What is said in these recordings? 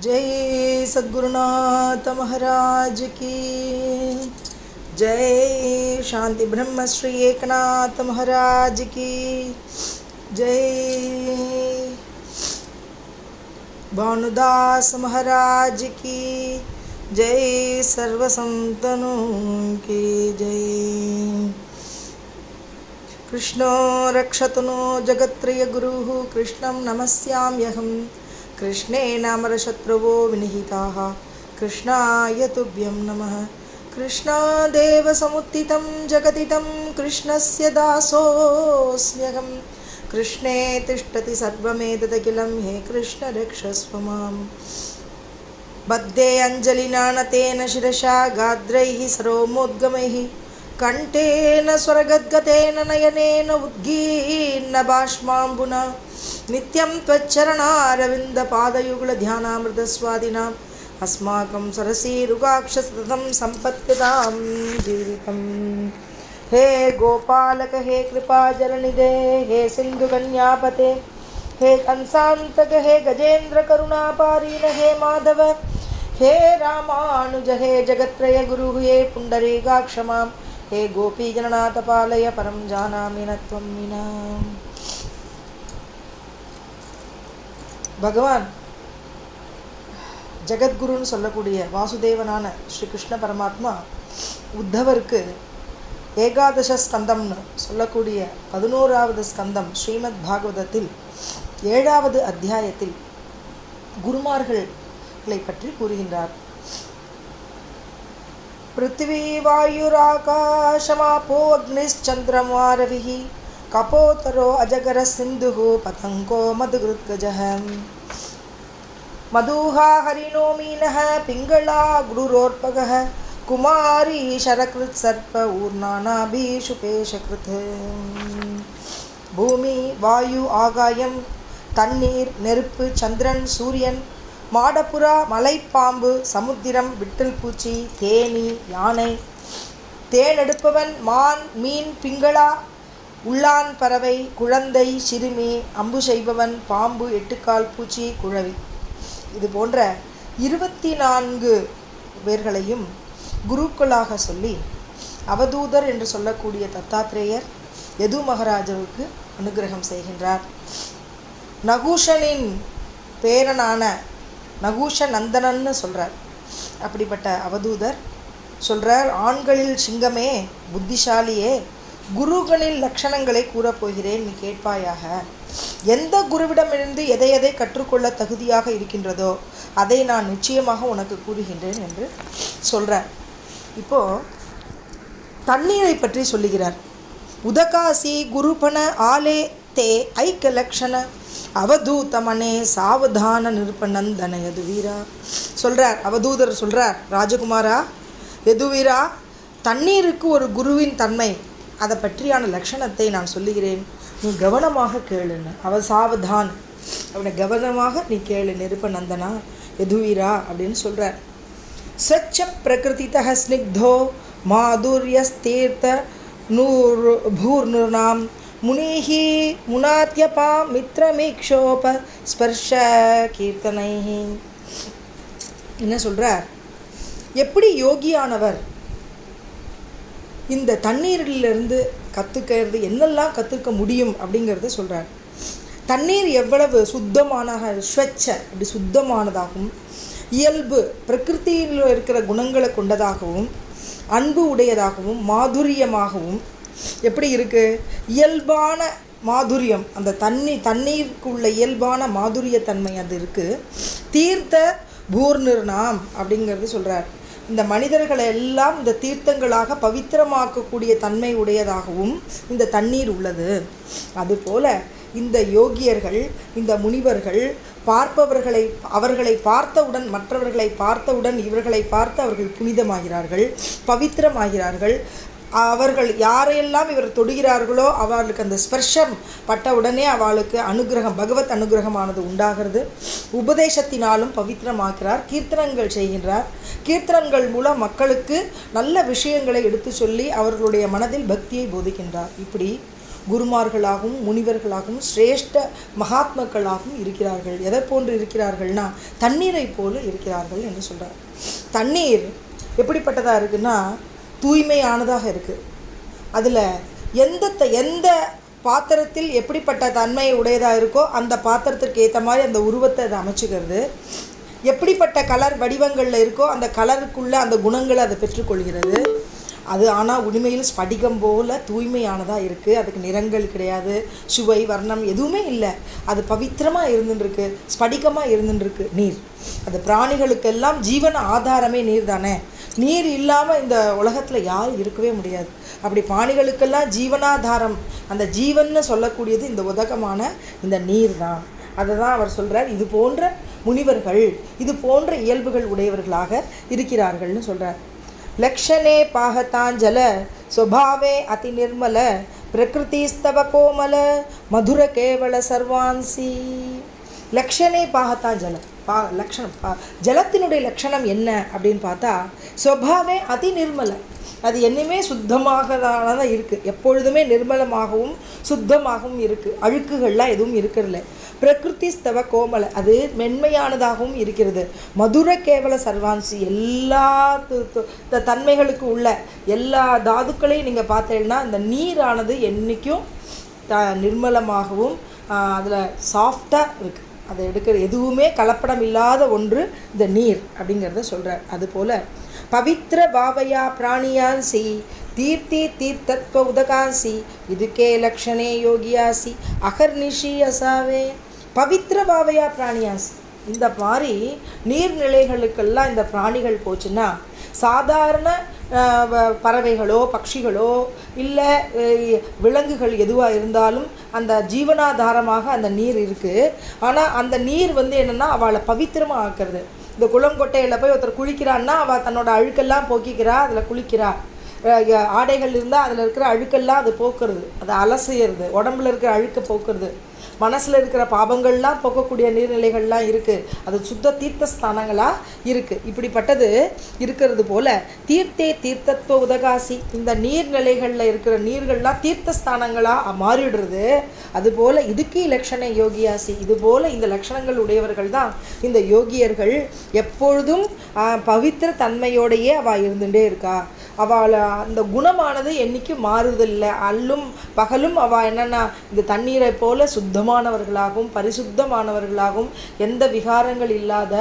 जय सद्गुरुनाथ महाराज की जय। शांति ब्रह्म श्री एकनाथ महाराज की जय। भानुदास महाराज की जय। सर्व संतनों की जय। कृष्णो रक्षतु नो जगत्त्रय गुरुः कृष्णं नमस्याम्यहम्। कृष्णेन अमरशत्रुवो विनिहिताः कृष्णाय तुभ्यं नमः। कृष्णादेव समुत्थितं जगदिदं कृष्णस्य दासोऽस्म्यहं। कृष्णे तिष्ठति सर्वमेतदखिलं हे कृष्ण रक्षस्व माम्। बद्धे अञ्जलिनानतेन शिरसा गात्रैः सरोमोद्गमैः कण्ठेन स्वरगद्गतेन नयनेन उद्गीर्न बाष्माम्बुना नित्यं त्वच्चरणारविन्दपादयुगलध्यानामृतस्वादिनाम् अस्माकं सरसीरुगाक्षसततं सम्पत्तिदां जीवितम्। हे गोपालक हे कृपाजलनिधे हे सिन्धुकन्यापते हे कंसान्तक हे गजेन्द्रकरुणापारीण हे माधव हे रामानुज हे जगत्त्रय गुरु हे पुण्डरीकाक्ष मां हे गोपीजननाथ पालय परं जानामि न त्वं विना। பகவான் ஜெகத்குருன்னு சொல்லக்கூடிய வாசுதேவனான ஸ்ரீ கிருஷ்ண பரமாத்மா உத்தவருக்கு ஏகாதச ஸ்கந்தம்னு சொல்லக்கூடிய 11வது ஸ்கந்தம் ஸ்ரீமத் பாகவதத்தில் 7வது அத்தியாயத்தில் குருமார்களை பற்றி கூறுகின்றார். பிருத்திவி வாயுராகாசமாபோ அக்னிச்சந்திரமா ரவிஹி கபோதரோ அஜகர சிந்துஹு பதங்கோ மதுகிருத்கஜஹ மதுஹா ஹரிணோ மீனஹ பிங்களா குருரோர்பகஹ குமாரி சரக்ருத் சர்ப்ப ஊர்ணானாபீஷுபேஷக்ருத். பூமி வாயு ஆகாயம் தண்ணீர் நெருப்பு சந்திரன் சூரியன் மாடப்புறா மலைப்பாம்பு சமுத்திரம் விட்டில் பூச்சி தேனி யானை தேனெடுப்பவன் மான் மீன் பிங்களா உள்ளான் பறவை குழந்தை சிறுமி அம்பு செய்பவன் பாம்பு எட்டுக்கால் பூச்சி குழவி இது போன்ற 24 பேர்களையும் குருக்களாக சொல்லி அவதூதர் என்று சொல்லக்கூடிய தத்தாத்ரேயர் யது மகாராஜாவுக்கு அனுகிரகம் செய்கின்றார். நகுஷனின் பேரனான நகுஷ நந்தனன்னு சொல்கிறார். அப்படிப்பட்ட அவதூதர் சொல்கிறார், ஆண்களில் சிங்கமே புத்திசாலியே குருகளின் லட்சணங்களை கூறப்போகிறேன், நீ கேட்பாயாக. எந்த குருவிடமிருந்து எதை எதை கற்றுக்கொள்ள தகுதியாக இருக்கின்றதோ அதை நான் நிச்சயமாக உனக்கு கூறுகின்றேன் என்று சொல்கிறார். இப்போது தண்ணீரை பற்றி சொல்லுகிறார். உதகாசி குருபன ஆலே தே ஐக்க லக்ஷண அவதூதமனே சாவதான நிருப்பநந்தன யதுவீரா சொல்கிறார். அவதூதர் சொல்கிறார், ராஜகுமாரா யதுவீரா, தண்ணீருக்கு ஒரு குருவின் தன்மை அதை பற்றியான லட்சணத்தை நான் சொல்லுகிறேன், நீ கவனமாக கேளுன்னு. சாவதான், அவனை கவனமாக நீ கேளு நிருப்பநந்தனா யதுவீரா அப்படின்னு சொல்கிறார். ஸ்வச்ச பிரகிருதிதः ஸ்னிக்தோ மாதுர்யஸ்தீர்த்த நூர் பூர்ணுர்ணாம் முனிஹி முனாத்யபா மித்ரமீக்ஷோப ஸ்பர்ஷ கீர்த்தனைஹி. என்ன சொல்கிறார்? எப்படி யோகியானவர் இந்த தண்ணீரிலிருந்து கற்றுக்கிறது என்னெல்லாம் கற்றுக்க முடியும் அப்படிங்கிறத சொல்கிறார். தண்ணீர் எவ்வளவு சுத்தமான ஸ்வச்ச அப்படி சுத்தமானதாகவும் இயல்பு பிரகிருத்தியில் இருக்கிற குணங்களை கொண்டதாகவும் அன்பு உடையதாகவும் மாதுரியமாகவும் எப்படி இருக்குது, இயல்பான மாதுரியம், அந்த தண்ணீருக்கு உள்ள இயல்பான மாதுரியத்தன்மை அது இருக்குது. தீர்த்த பூர்ணிர்ணாம் அப்படிங்கிறது சொல்கிறார். இந்த மனிதர்களை எல்லாம் இந்த தீர்த்தங்களாக பவித்திரமாக்கக்கூடிய தன்மை உடையதாகவும் இந்த தண்ணீர் உள்ளது. அதுபோல இந்த யோகியர்கள் இந்த முனிவர்கள் அவர்களை பார்த்தவுடன் மற்றவர்களை பார்த்தவுடன் இவர்களை பார்த்து அவர்கள் புனிதமாகிறார்கள், பவித்திரமாகிறார்கள். அவர்கள் யாரையெல்லாம் இவர் தொடுகிறார்களோ அவர்களுக்கு அந்த ஸ்பர்ஷம் பட்டவுடனே அவளுக்கு அனுகிரகம் பகவத் அனுகிரகமானது உண்டாகிறது. உபதேசத்தினாலும் பவித்திரமாக்கிறார். கீர்த்தனங்கள் செய்கின்றார். கீர்த்தனங்கள் மூலம் மக்களுக்கு நல்ல விஷயங்களை எடுத்து சொல்லி அவர்களுடைய மனதில் பக்தியை போதிக்கின்றார். இப்படி குருமார்களாகவும் முனிவர்களாகவும் சிரேஷ்ட மகாத்மாக்களாகவும் இருக்கிறார்கள். எதை போன்று இருக்கிறார்கள்னா தண்ணீரை போல இருக்கிறார்கள் என்று சொல்கிறார். தண்ணீர் எப்படிப்பட்டதாக இருக்குன்னா தூய்மையானதாக இருக்குது. அதில் எந்த பாத்திரத்தில் எப்படிப்பட்ட தன்மை உடையதாக இருக்கோ அந்த பாத்திரத்திற்கு ஏற்ற மாதிரி அந்த உருவத்தை அதை அமைச்சுக்கிறது. எப்படிப்பட்ட கலர் வடிவங்களில் இருக்கோ அந்த கலருக்குள்ளே அந்த குணங்களை அதை பெற்றுக்கொள்கிறது. அது ஆனால் உண்மையில் ஸ்படிகம் போல் தூய்மையானதாக இருக்குது. அதுக்கு நிறங்கள் கிடையாது, சுவை வர்ணம் எதுவுமே இல்லை. அது பவித்திரமாக இருந்துருக்கு, ஸ்படிகமாக இருந்துருக்கு நீர். அது பிராணிகளுக்கெல்லாம் ஜீவன ஆதாரமே நீர் தானே. நீர் இல்லாமல் இந்த உலகத்தில் யாரும் இருக்கவே முடியாது. அப்படி பிராணிகளுக்கெல்லாம் ஜீவனாதாரம், அந்த ஜீவன்னு சொல்லக்கூடியது இந்த உதகமான இந்த நீர் தான். அதை தான் அவர் சொல்கிறார். இது போன்ற முனிவர்கள் இது போன்ற இயல்புகள் உடையவர்களாக இருக்கிறார்கள்னு சொல்கிறார். லக்ஷணே பாகதாஞ்சல சுபாவே அதி நிர்மல பிரகிருதிஸ்தவ கோமல மதுர கேவல சர்வான்சி. லக்ஷணே பாகதாஞ்சல லக்ஷணம் ஜலத்தினுடைய லக்ஷணம் என்ன அப்படின்னு பார்த்தா சுபாவே அதி நிர்மல. அது என்னையுமே சுத்தமாக தான் இருக்குது, எப்பொழுதுமே நிர்மலமாகவும் சுத்தமாகவும் இருக்குது. அழுக்குகள்லாம் எதுவும் இருக்கிறதில்ல. பிரகிருதி ஸ்தவ கோமல, அது மென்மையானதாகவும் இருக்கிறது. மதுர கேவல சர்வான்சி, எல்லா தன்மைகளுக்கு உள்ள எல்லா தாதுக்களையும் நீங்கள் பார்த்தீங்கன்னா இந்த நீரானது என்றைக்கும் நிர்மலமாகவும் அதில் சாஃப்டாக இருக்குது. அதை எடுக்கிற எதுவுமே கலப்படம் இல்லாத ஒன்று இந்த நீர் அப்படிங்கிறத சொல்கிறார். அதுபோல் பவித்ர பாவயா பிராணியான்சி தீர்த்தி தீர்த்தத்வ உதகாசி இதுக்கே லக்ஷணே யோகியாசி அகர்நிஷி அசாவே. பவித்ர பாவயா பிராணியாசி, இந்த மாதிரி நீர்நிலைகளுக்கெல்லாம் இந்த பிராணிகள் போச்சுன்னா சாதாரண பறவைகளோ பட்சிகளோ இல்லை விலங்குகள் எதுவாக இருந்தாலும் அந்த ஜீவனாதாரமாக அந்த நீர் இருக்குது. ஆனால் அந்த நீர் என்னென்னா அவளை பவித்திரமாக ஆக்கிறது. இந்த குளங்கொட்டையில் போய் ஒருத்தர் குளிக்கிறான்னா அவள் தன்னோட அழுக்கெல்லாம் போக்கிக்கிறா, அதில் குளிக்கிறா. ஆடைகள் இருந்தால் அதில் இருக்கிற அழுக்கெல்லாம் அது போக்குறது, அதை அலசுகிறது, உடம்புல இருக்கிற அழுக்கை போக்குறது. மனசில் இருக்கிற பாபங்கள்லாம் போக்கக்கூடிய நீர்நிலைகள்லாம் இருக்குது. அது சுத்த தீர்த்த ஸ்தானங்களாக இருக்குது. இப்படிப்பட்டது இருக்கிறது போல் தீர்த்தே தீர்த்தத்துவ உதகாசி, இந்த நீர்நிலைகளில் இருக்கிற நீர்கள்லாம் தீர்த்த ஸ்தானங்களாக மாறிடுறது. அதுபோல் இதுக்கு லட்சண யோகியாசி, இதுபோல் இந்த லட்சணங்கள் உடையவர்கள் தான் இந்த யோகியர்கள். எப்பொழுதும் பவித்திர தன்மையோடையே அவள் இருந்துகிட்டே இருக்கா. அவள் அந்த குணமானது என்றைக்கும் மாறுதில்லை. அல்லும் பகலும் அவள் என்னென்னா இந்த தண்ணீரை போல சுத்தமானவர்களாகவும் பரிசுத்தமானவர்களாகவும் எந்த விகாரங்கள் இல்லாத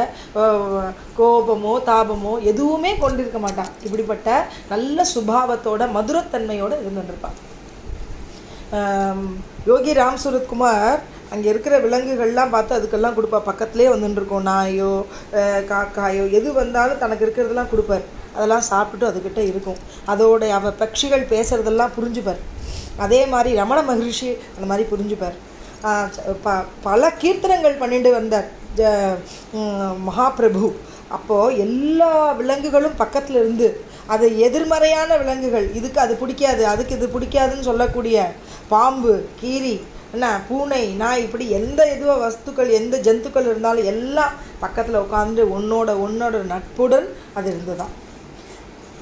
கோபமோ தாபமோ எதுவுமே கொண்டிருக்க மாட்டான். இப்படிப்பட்ட நல்ல சுபாவத்தோட மதுரத்தன்மையோடு இருந்துட்டுருப்பாள். யோகி ராம் சுரத்குமார் அங்கே இருக்கிற விலங்குகள்லாம் பார்த்து அதுக்கெல்லாம் கொடுப்பார். பக்கத்துலேயே வந்துட்டுருக்கோம், நாயோ காக்காயோ எது வந்தாலும் தனக்கு இருக்கிறதெல்லாம் கொடுப்பார். அதெல்லாம் சாப்பிட்டுட்டு அதுக்கிட்ட இருக்கும். அதோடைய பட்சிகள் பேசுகிறதெல்லாம் புரிஞ்சுப்பார். அதே மாதிரி ரமண மகரிஷி அந்த மாதிரி புரிஞ்சுப்பார். பல கீர்த்தனங்கள் பண்ணிட்டு வந்தார் மகாபிரபு. அப்போது எல்லா விலங்குகளும் பக்கத்தில் இருந்து அது எதிர்மறையான விலங்குகள், இதுக்கு அது பிடிக்காது அதுக்கு இது பிடிக்காதுன்னு சொல்லக்கூடிய பாம்பு, கீரி, என்ன பூனை, நாய், இப்படி எந்த எதுவோ வஸ்துக்கள் எந்த ஜந்துக்கள் இருந்தாலும் எல்லாம் பக்கத்தில் உட்காந்து ஒன்னோட நட்புடன் அது இருந்துதான்.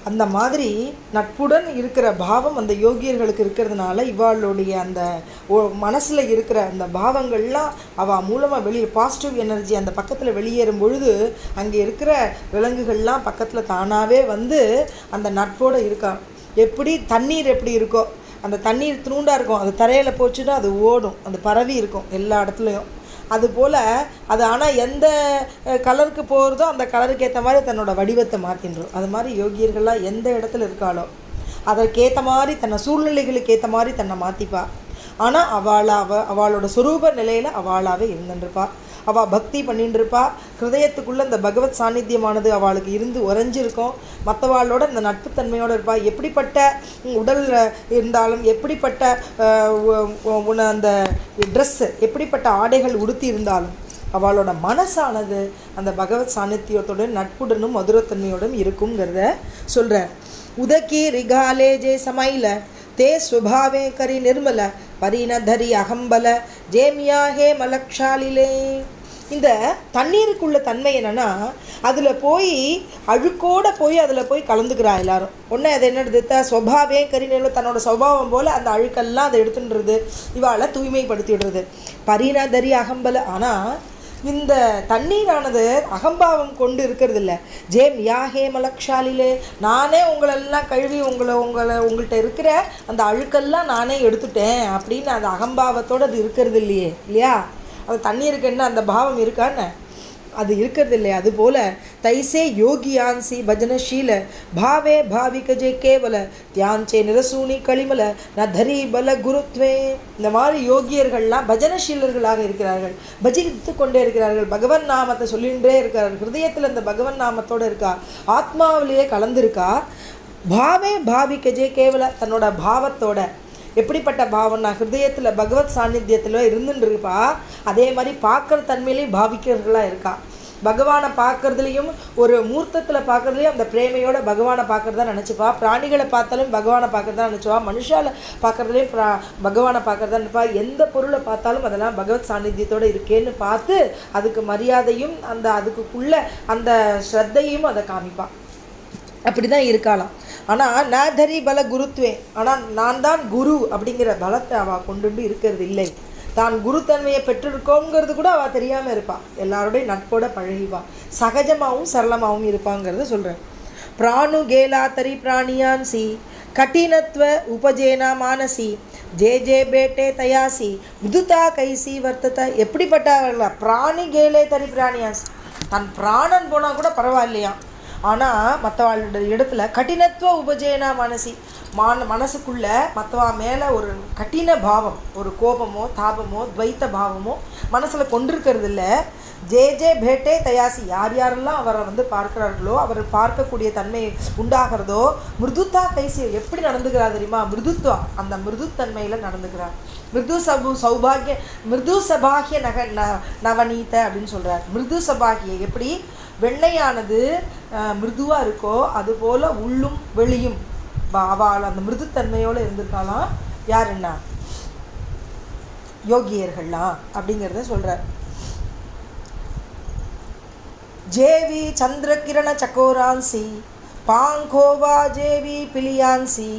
அந்த மாதிரி நட்புடன் இருக்கிற பாவம் அந்த யோகியர்களுக்கு இருக்கிறதுனால இவாளுடைய அந்த மனசில் இருக்கிற அந்த பாவங்கள்லாம் அவள் மூலமாக வெளியே பாசிட்டிவ் எனர்ஜி அந்த பக்கத்தில் வெளியேறும் பொழுது அங்கே இருக்கிற விலங்குகள்லாம் பக்கத்தில் தானாகவே வந்து அந்த நட்போடு இருக்கா. எப்படி தண்ணீர் எப்படி இருக்கோ, அந்த தண்ணீர் துணுண்டாக இருக்கும், அது தரையில் போச்சுன்னா அது ஓடும், அது பரவி இருக்கும் எல்லா இடத்துலையும். அதுபோல் அது ஆனால் எந்த கலருக்கு போகிறதோ அந்த கலருக்கு ஏற்ற மாதிரி தன்னோட வடிவத்தை மாற்றின்றோம். அது மாதிரி யோகியர்கள்லாம் எந்த இடத்துல இருக்காளோ அதற்கேற்ற மாதிரி தன்னை சூழ்நிலைகளுக்கு ஏற்ற மாதிரி தன்னை மாற்றிப்பா. ஆனால் அவளோட சுரூப நிலையில் அவளாகவே இருந்துருப்பா. அவள் பக்தி பண்ணிட்டு இருப்பா. ஹிருதயத்துக்குள்ளே இந்த பகவத் சாநித்தியமானது அவளுக்கு இருந்து உறைஞ்சிருக்கும். மற்றவாளோட இந்த நட்புத்தன்மையோடு இருப்பாள். எப்படிப்பட்ட உடல் இருந்தாலும், எப்படிப்பட்ட அந்த ட்ரெஸ்ஸு, எப்படிப்பட்ட ஆடைகள் உடுத்தி இருந்தாலும் அவளோட மனசானது அந்த பகவத் சாநித்தியத்தோட நட்புடனும் மதுரத்தன்மையோடும் இருக்குங்கிறத சொல்கிறார். உதக்கி ரிகாலே ஜே சமைல தே சுபாவே கரி நிர்மல பரிணதரி அகம்பல ஜேமியா ஹே மலக்ஷாலிலே. இந்த தண்ணீருக்குள்ள தன்மை என்னென்னா, அதில் போய் அழுக்கோடு போய் அதில் போய் கலந்துக்கிறா எல்லாரும். ஒன்று அது என்னது, ஸ்வபாவே கரிநெல்ல தன்னோட சுபாவம் போல் அந்த அழுக்கெல்லாம் அதை எடுத்துன்றது, இவாளை தூய்மைப்படுத்தி விடுறது. பரிணதரி அகம்பல. ஆனால் இந்த தண்ணீரானது அகம்பாவம் கொண்டு இருக்கிறது இல்லை. ஜேம் யாஹே மலக்ஷாலிலே, நானே உங்களெல்லாம் கழுவி உங்கள்கிட்ட இருக்கிற அந்த அழுக்கெல்லாம் நானே எடுத்துட்டேன் அப்படின்னு அந்த அகம்பாவத்தோடு அது இருக்கிறது இல்லையா? அது தண்ணீருக்கு என்ன அந்த பாவம் இருக்கான்னு அது இருக்கிறது இல்லையா? அதுபோல் தைசே யோகியான்சி பஜனஷீல பாவே பாவிகஜே கேவல தியான்சே நிரசூனி களிமல ந தரி பல குருத்வே. இந்த மாதிரி யோகியர்கள்லாம் பஜனஷீலர்களாக இருக்கிறார்கள், பஜித்து கொண்டே இருக்கிறார்கள், பகவன் நாமத்தை சொல்லிகிட்டே இருக்கிறார்கள். ஹிருதயத்தில் இந்த பகவன் நாமத்தோடு இருக்கா, ஆத்மாவிலேயே கலந்துருக்கா. பாவே பாவிகஜே கேவல, தன்னோட பாவத்தோட. எப்படிப்பட்ட பாவம்னா, ஹிருதயத்தில் பகவத் சாநித்தியத்தில் இருந்துன்னு இருப்பா. அதே மாதிரி பார்க்குற தன்மையிலையும் பாவிக்கிறவர்களாக இருக்கா. பகவானை பார்க்குறதுலையும் ஒரு மூர்த்தத்தில் பார்க்குறதுலையும் அந்த பிரேமையோட பகவானை பார்க்குறதா நினச்சிப்பா. பிராணிகளை பார்த்தாலும் பகவானை பார்க்குறதா நினச்சிப்பா. மனுஷால பார்க்குறதுலையும் பகவானை பார்க்குறதா நினைப்பா. எந்த பொருளை பார்த்தாலும் அதெல்லாம் பகவத் சாநித்தியத்தோடு இருக்கேன்னு பார்த்து அதுக்கு மரியாதையும் அதுக்குள்ள அந்த ஸ்ரத்தையும் அதை காமிப்பா. அப்படி தான் இருக்கலாம். ஆனால் நாதரி பல குருத்வே, ஆனால் நான் தான் குரு அப்படிங்கிற பலத்தை அவள் கொண்டு இருக்கிறது இல்லை. தான் குருத்தன்மையை பெற்றிருக்கோங்கிறது கூட அவள் தெரியாமல் இருப்பாள். எல்லாரோடையும் நட்போட பழகிவா, சகஜமாகவும் சரளமாகவும் இருப்பாங்கிறத சொல்கிறேன். Prawn கேலாத்தரி பிராணியான்சி கட்டினத்வ உபஜேனா Manasi J J birthday தயாசி விதுதா கைசி வர்த்தத்தை. எப்படிப்பட்டவர்களா? பிராணி கேலே தரி பிராணியான்சி, தன் பிராணன் போனால் கூட பரவாயில்லையா. ஆனால் மற்றவாளோட இடத்துல கடினத்துவ உபஜேனா மனசி, மனசுக்குள்ளே மற்றவா மேலே ஒரு கடின பாவம், ஒரு கோபமோ தாபமோ துவைத்த பாவமோ மனசில் கொண்டிருக்கிறது இல்லை. ஜே ஜே பேட்டே தயாசி, யார் யாரெல்லாம் அவரை பார்க்குறார்களோ அவர் பார்க்கக்கூடிய தன்மை உண்டாகிறதோ. மிருதுத்தா கைசி, எப்படி நடந்துக்கிறார் தெரியுமா? மிருதுத்வா, அந்த மிருதுத்தன்மையில் நடந்துக்கிறார். மிருது சபாகிய நவநீத அப்படின்னு சொல்கிறார். மிருது சபாகிய, எப்படி வெண்ணையானது மிருதுவாக இருக்கோ அதுபோல் உள்ளும் வெளியும் அவள் அந்த மிருதுத்தன்மையோடு இருந்திருக்காளாம். யாருன்னா யோகியர்கள்லாம் அப்படிங்கிறத சொல்கிறார். ஜேவி சந்திரகிரண சக்கோரான்சி பாங்கோவா ஜேவி பிலியான்சி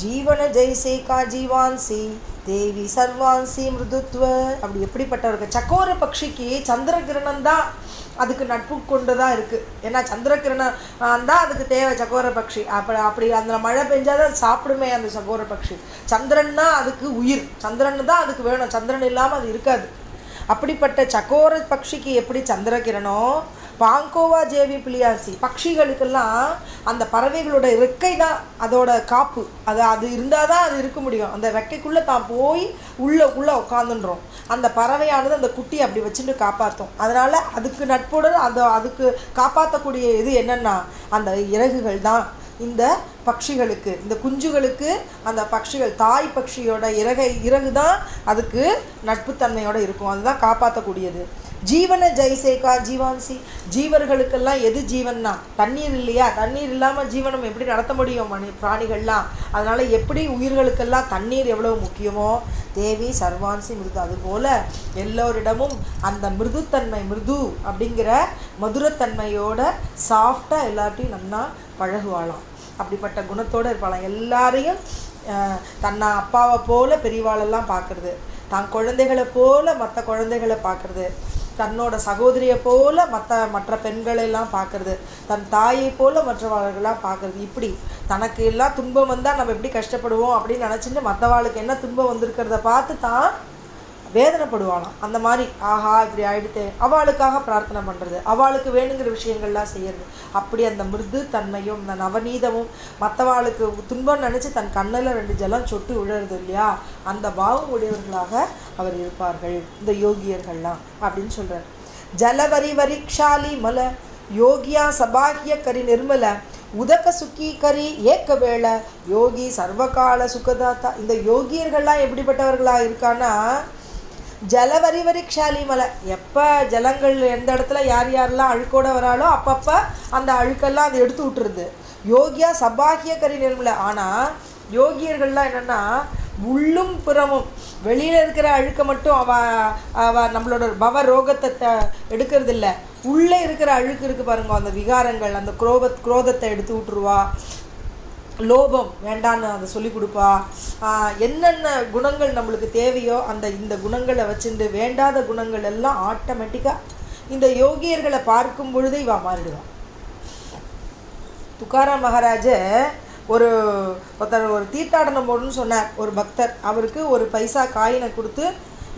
ஜீவன ஜெய்சே கா ஜீவான்சி தேவி சர்வான்சி மிருதுத்வ. அப்படி எப்படிப்பட்டவர்கள்? சக்கோர பட்சிக்கு சந்திரகிரணம் தான் அதுக்கு நட்பு கொண்டு தான் இருக்குது. ஏன்னா சந்திரகிரணம் தான் அதுக்கு தேவை. சக்கோர பட்சி அப்படி அந்த மழை பெஞ்சாதான் சாப்பிடுமே அந்த சக்கோர பட்சி. சந்திரன் தான் அதுக்கு உயிர், சந்திரன் தான் அதுக்கு வேணும், சந்திரன் இல்லாமல் அது இருக்காது. அப்படிப்பட்ட சக்கோர பட்சிக்கு எப்படி சந்திரகிரணம், பாங்கோவா ஜேவி பிளியாசி, பட்சிகளுக்கெல்லாம் அந்த பறவைகளோட ரெக்கை தான் அதோட காப்பு. அது இருந்தால் தான் அது இருக்க முடியும். அந்த ரெக்கைக்குள்ளே தான் போய் உள்ளே உட்காந்துன்றோம். அந்த பறவையானது அந்த குட்டி அப்படி வச்சுட்டு காப்பாற்றும். அதனால் அதுக்கு நட்போடு அதுக்கு காப்பாற்றக்கூடிய இது என்னென்னா அந்த இறகுகள் தான். இந்த பட்சிகளுக்கு, இந்த குஞ்சுகளுக்கு அந்த பட்சிகள் தாய் பட்சியோட இறகு தான் அதுக்கு நட்புத்தன்மையோடு இருக்கும், அதுதான் காப்பாற்றக்கூடியது. ஜீவன ஜெய்சேகா ஜீவான்சி, ஜீவர்களுக்கெல்லாம் எது ஜீவன்னா தண்ணீர் இல்லையா? தண்ணீர் இல்லாமல் ஜீவனம் எப்படி நடத்த முடியும் பிராணிகள்லாம்? அதனால் எப்படி உயிர்களுக்கெல்லாம் தண்ணீர் எவ்வளோ முக்கியமோ தேவி சர்வான்சி மிருது, அதுபோல் எல்லோரிடமும் அந்த மிருதுத்தன்மை, மிருது அப்படிங்கிற மதுரத்தன்மையோட சாஃப்டாக எல்லாத்தையும் நல்லா பழகுவாளாம். அப்படிப்பட்ட குணத்தோடு இருப்பாளாம். எல்லாரையும் தன்னை அப்பாவை போல் பெரியவாளெல்லாம் பார்க்குறது, தான் குழந்தைகளை போல் மற்ற குழந்தைகளை பார்க்குறது, தன்னோட சகோதரியை போல் மற்ற பெண்களெல்லாம் பார்க்குறது, தன் தாயை போல் மற்றவாளர்களெலாம் பார்க்குறது. இப்படி தனக்கு எல்லாம் துன்பம் வந்தால் நம்ம எப்படி கஷ்டப்படுவோம் அப்படின்னு நினச்சிட்டு மற்றவாளுக்கு என்ன துன்பம் வந்திருக்கிறத பார்த்து தான் வேதனைப்படுவாளாம். அந்த மாதிரி ஆஹா இப்படி ஆகிடுத்து அவளுக்காக பிரார்த்தனை பண்ணுறது, அவளுக்கு வேணுங்கிற விஷயங்கள்லாம் செய்கிறது. அப்படி அந்த மிருது தன்மையும் அந்த நவநீதமும் மற்றவாளுக்கு துன்பம் நினச்சி தன் கண்ணில் 2 ஜலம் சொட்டு விழுறது இல்லையா, அந்த பாவம் உடையவர்களாக அவர் இருப்பார்கள் இந்த யோகியர்கள்லாம் அப்படின்னு சொல்கிறார். ஜலவரி வரிக்ஷாலி மல யோகியா சபாகிய கரி நிர்மல உதக சுக்கி கரி ஏக்க வேள யோகி சர்வகால சுகதாத்தா. இந்த யோகியர்கள்லாம் எப்படிப்பட்டவர்களாக இருக்கான்னா, ஜலவரி வரிக்ஷாலி மலை, எப்போ ஜலங்கள் எந்த இடத்துல யார் யாரெல்லாம் அழுக்கோடு வராலோ அப்பப்போ அந்த அழுக்கெல்லாம் அதை எடுத்து விட்டுருது. யோகியா சபாகிய கரி நிர்மலை. ஆனால் யோகியர்கள்லாம் என்னென்னா உள்ளும் புறமும். வெளியில் இருக்கிற அழுக்க மட்டும் அவ நம்மளோட பவ ரோகத்தை எடுக்கிறதில்ல, உள்ளே இருக்கிற அழுக்கு இருக்குது பாருங்க, அந்த விகாரங்கள், அந்த குரோதத்தை எடுத்து விட்டுருவா. லோபம் வேண்டான்னு அதை சொல்லி கொடுப்பா. என்னென்ன குணங்கள் நம்மளுக்கு தேவையோ இந்த குணங்களை வச்சுட்டு வேண்டாத குணங்கள் எல்லாம் ஆட்டோமேட்டிக்காக இந்த யோகியர்களை பார்க்கும் பொழுதே இவா மாறிடுவான். துக்காராம் மகாராஜர் ஒரு தீர்த்தாடனம் போடணும்னு சொன்னார். ஒரு பக்தர் அவருக்கு ஒரு பைசா காயினை கொடுத்து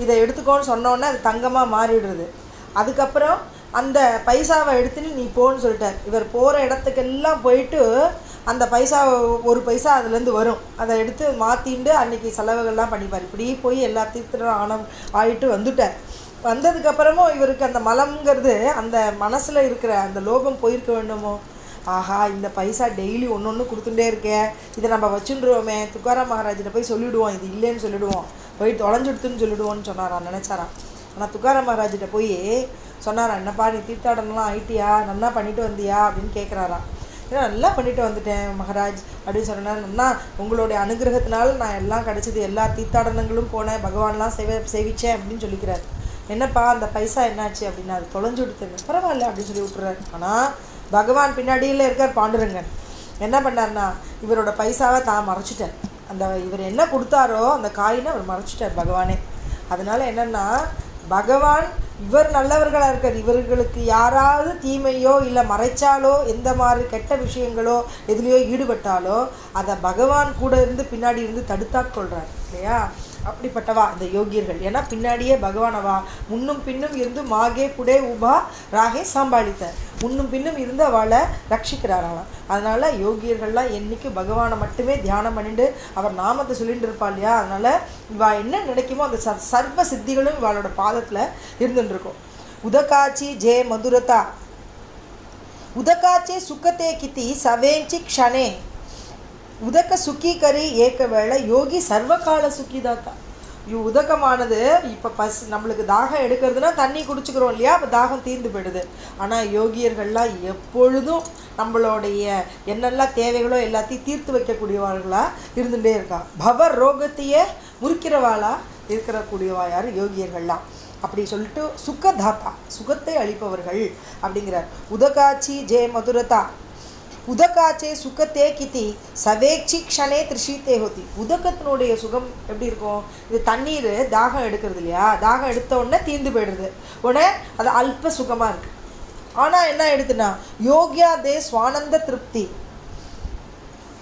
இதை எடுத்துக்கோன்னு சொன்னோன்னே அது தங்கமாக மாறிடுறது. அதுக்கப்புறம் அந்த பைசாவை எடுத்துன்னு நீ போன்னு சொல்லிட்டார். இவர் போகிற இடத்துக்கெல்லாம் போயிட்டு அந்த பைசா ஒரு பைசா அதுலேருந்து வரும், அதை எடுத்து மாற்றிண்டு அன்றைக்கி செலவுகள்லாம் பண்ணிப்பார். இப்படி போய் எல்லா தீர்த்தம் ஆகிட்டு வந்துட்டார். வந்ததுக்கப்புறமும் இவருக்கு அந்த மலம்ங்கிறது, அந்த மனசில் இருக்கிற அந்த லோபம் போயிருக்க வேண்டுமோ. ஆஹா, இந்த பைசா டெய்லி ஒன்று ஒன்று கொடுத்துட்டே இருக்கேன், இதை நம்ம வச்சுருவோமே, துக்காராம் மகாராஜிட்ட போய் சொல்லிவிடுவோம், இது இல்லைன்னு சொல்லிவிடுவோம், போய் தொலைஞ்சுடுத்துன்னு சொல்லிவிடுவோன்னு சொன்னாரான், நினச்சாரான். ஆனால் துக்காராம் மகாராஜிட்ட போய் சொன்னாரான், என்னப்பா நீ தீர்த்தாடனெலாம் ஆயிட்டியா, நல்லா பண்ணிட்டு வந்தியா அப்படின்னு கேட்குறாராம். ஏன்னா நல்லா பண்ணிட்டு வந்துட்டேன் மகாராஜ் அப்படின்னு சொன்னேன். நன்னா உங்களுடைய அனுகிரகத்தினால நான் எல்லாம் கிடச்சிது, எல்லா தீர்த்தாடனங்களும் போனேன், பகவான்லாம் சேவிச்சேன் அப்படின்னு சொல்லிக்கிறார். என்னப்பா அந்த பைசா என்னாச்சு அப்படின்னா, அது தொலைஞ்சு விடுத்துங்க, பரவாயில்ல அப்படின்னு சொல்லி விட்டுறாரு. ஆனால் பகவான் பின்னாடியில் இருக்கார் பாண்டுரங்கன். என்ன பண்ணார்னா, இவரோட பைசாவை தான் மறைச்சிட்டார். இவர் என்ன கொடுத்தாரோ அந்த காயினை அவர் மறைச்சிட்டார் பகவானே. அதனால் என்னென்னா, பகவான் இவர் நல்லவர்களாக இருக்கார், இவர்களுக்கு யாராவது தீமையோ இல்லை மறைச்சாலோ எந்த மாதிரி கெட்ட விஷயங்களோ எதுலேயோ ஈடுபட்டாலோ அதை பகவான் கூட இருந்து பின்னாடி இருந்து தடுத்தாட்கொள்கிறார் இல்லையா. அப்படிப்பட்டவா இந்த யோகியர்கள். ஏன்னா பின்னாடியே பகவானவா முன்னும் பின்னும் இருந்து மாகே புடே உபா ராகே சாம்பாளித்த, முன்னும் பின்னும் இருந்து அவளை ரட்சிக்கிறாராம். அதனால் யோகியர்கள்லாம் என்றைக்கு பகவானை மட்டுமே தியானம் பண்ணிட்டு அவர் நாமத்தை சொல்லிட்டு இருப்பா இல்லையா. அதனால் இவா என்ன நினைக்குமோ அந்த சர்வ சித்திகளும் இவளோட பாதத்தில் இருந்துட்டுருக்கும். உதகாச்சி ஜே மதுரதா உதகாச்சே சுக்கத்தே கித்தி சவேஞ்சி க்ஷணே உதக்க சுக்கி கரி ஏக்க வேளை யோகி சர்வகால சுக்கிதாத்தா. உதக்கமானது இப்போ நம்மளுக்கு தாகம் எடுக்கிறதுனா தண்ணி குடிச்சுக்கிறோம் இல்லையா, அப்போ தாகம் தீர்ந்து போயிடுது. ஆனால் யோகியர்கள்லாம் எப்பொழுதும் நம்மளுடைய என்னெல்லாம் தேவைகளோ எல்லாத்தையும் தீர்த்து வைக்கக்கூடியவார்களாக இருந்துகிட்டே இருக்கா. பவ ரோகத்தையே முறிக்கிறவாளாக இருக்கக்கூடியவா யார் யோகியர்கள்லாம். அப்படி சொல்லிட்டு சுக்கதாத்தா, சுகத்தை அளிப்பவர்கள் அப்படிங்கிறார். உதகாச்சி ஜே மதுரதா உதகாச்சே சுகத்தே கித்தி சவேக்ஷி க்ஷணே திருஷீத்தே ஹோத்தி. உதக்கத்தினுடைய சுகம் எப்படி இருக்கும், இது தண்ணீர் தாகம் எடுக்கிறது இல்லையா, தாகம் எடுத்த உடனே தீர்ந்து போயிடுறது, உடனே அது அல்ப சுகமாக இருக்குது. ஆனால் என்ன எடுத்துனா யோகியா தே ஸ்வானந்த திருப்தி.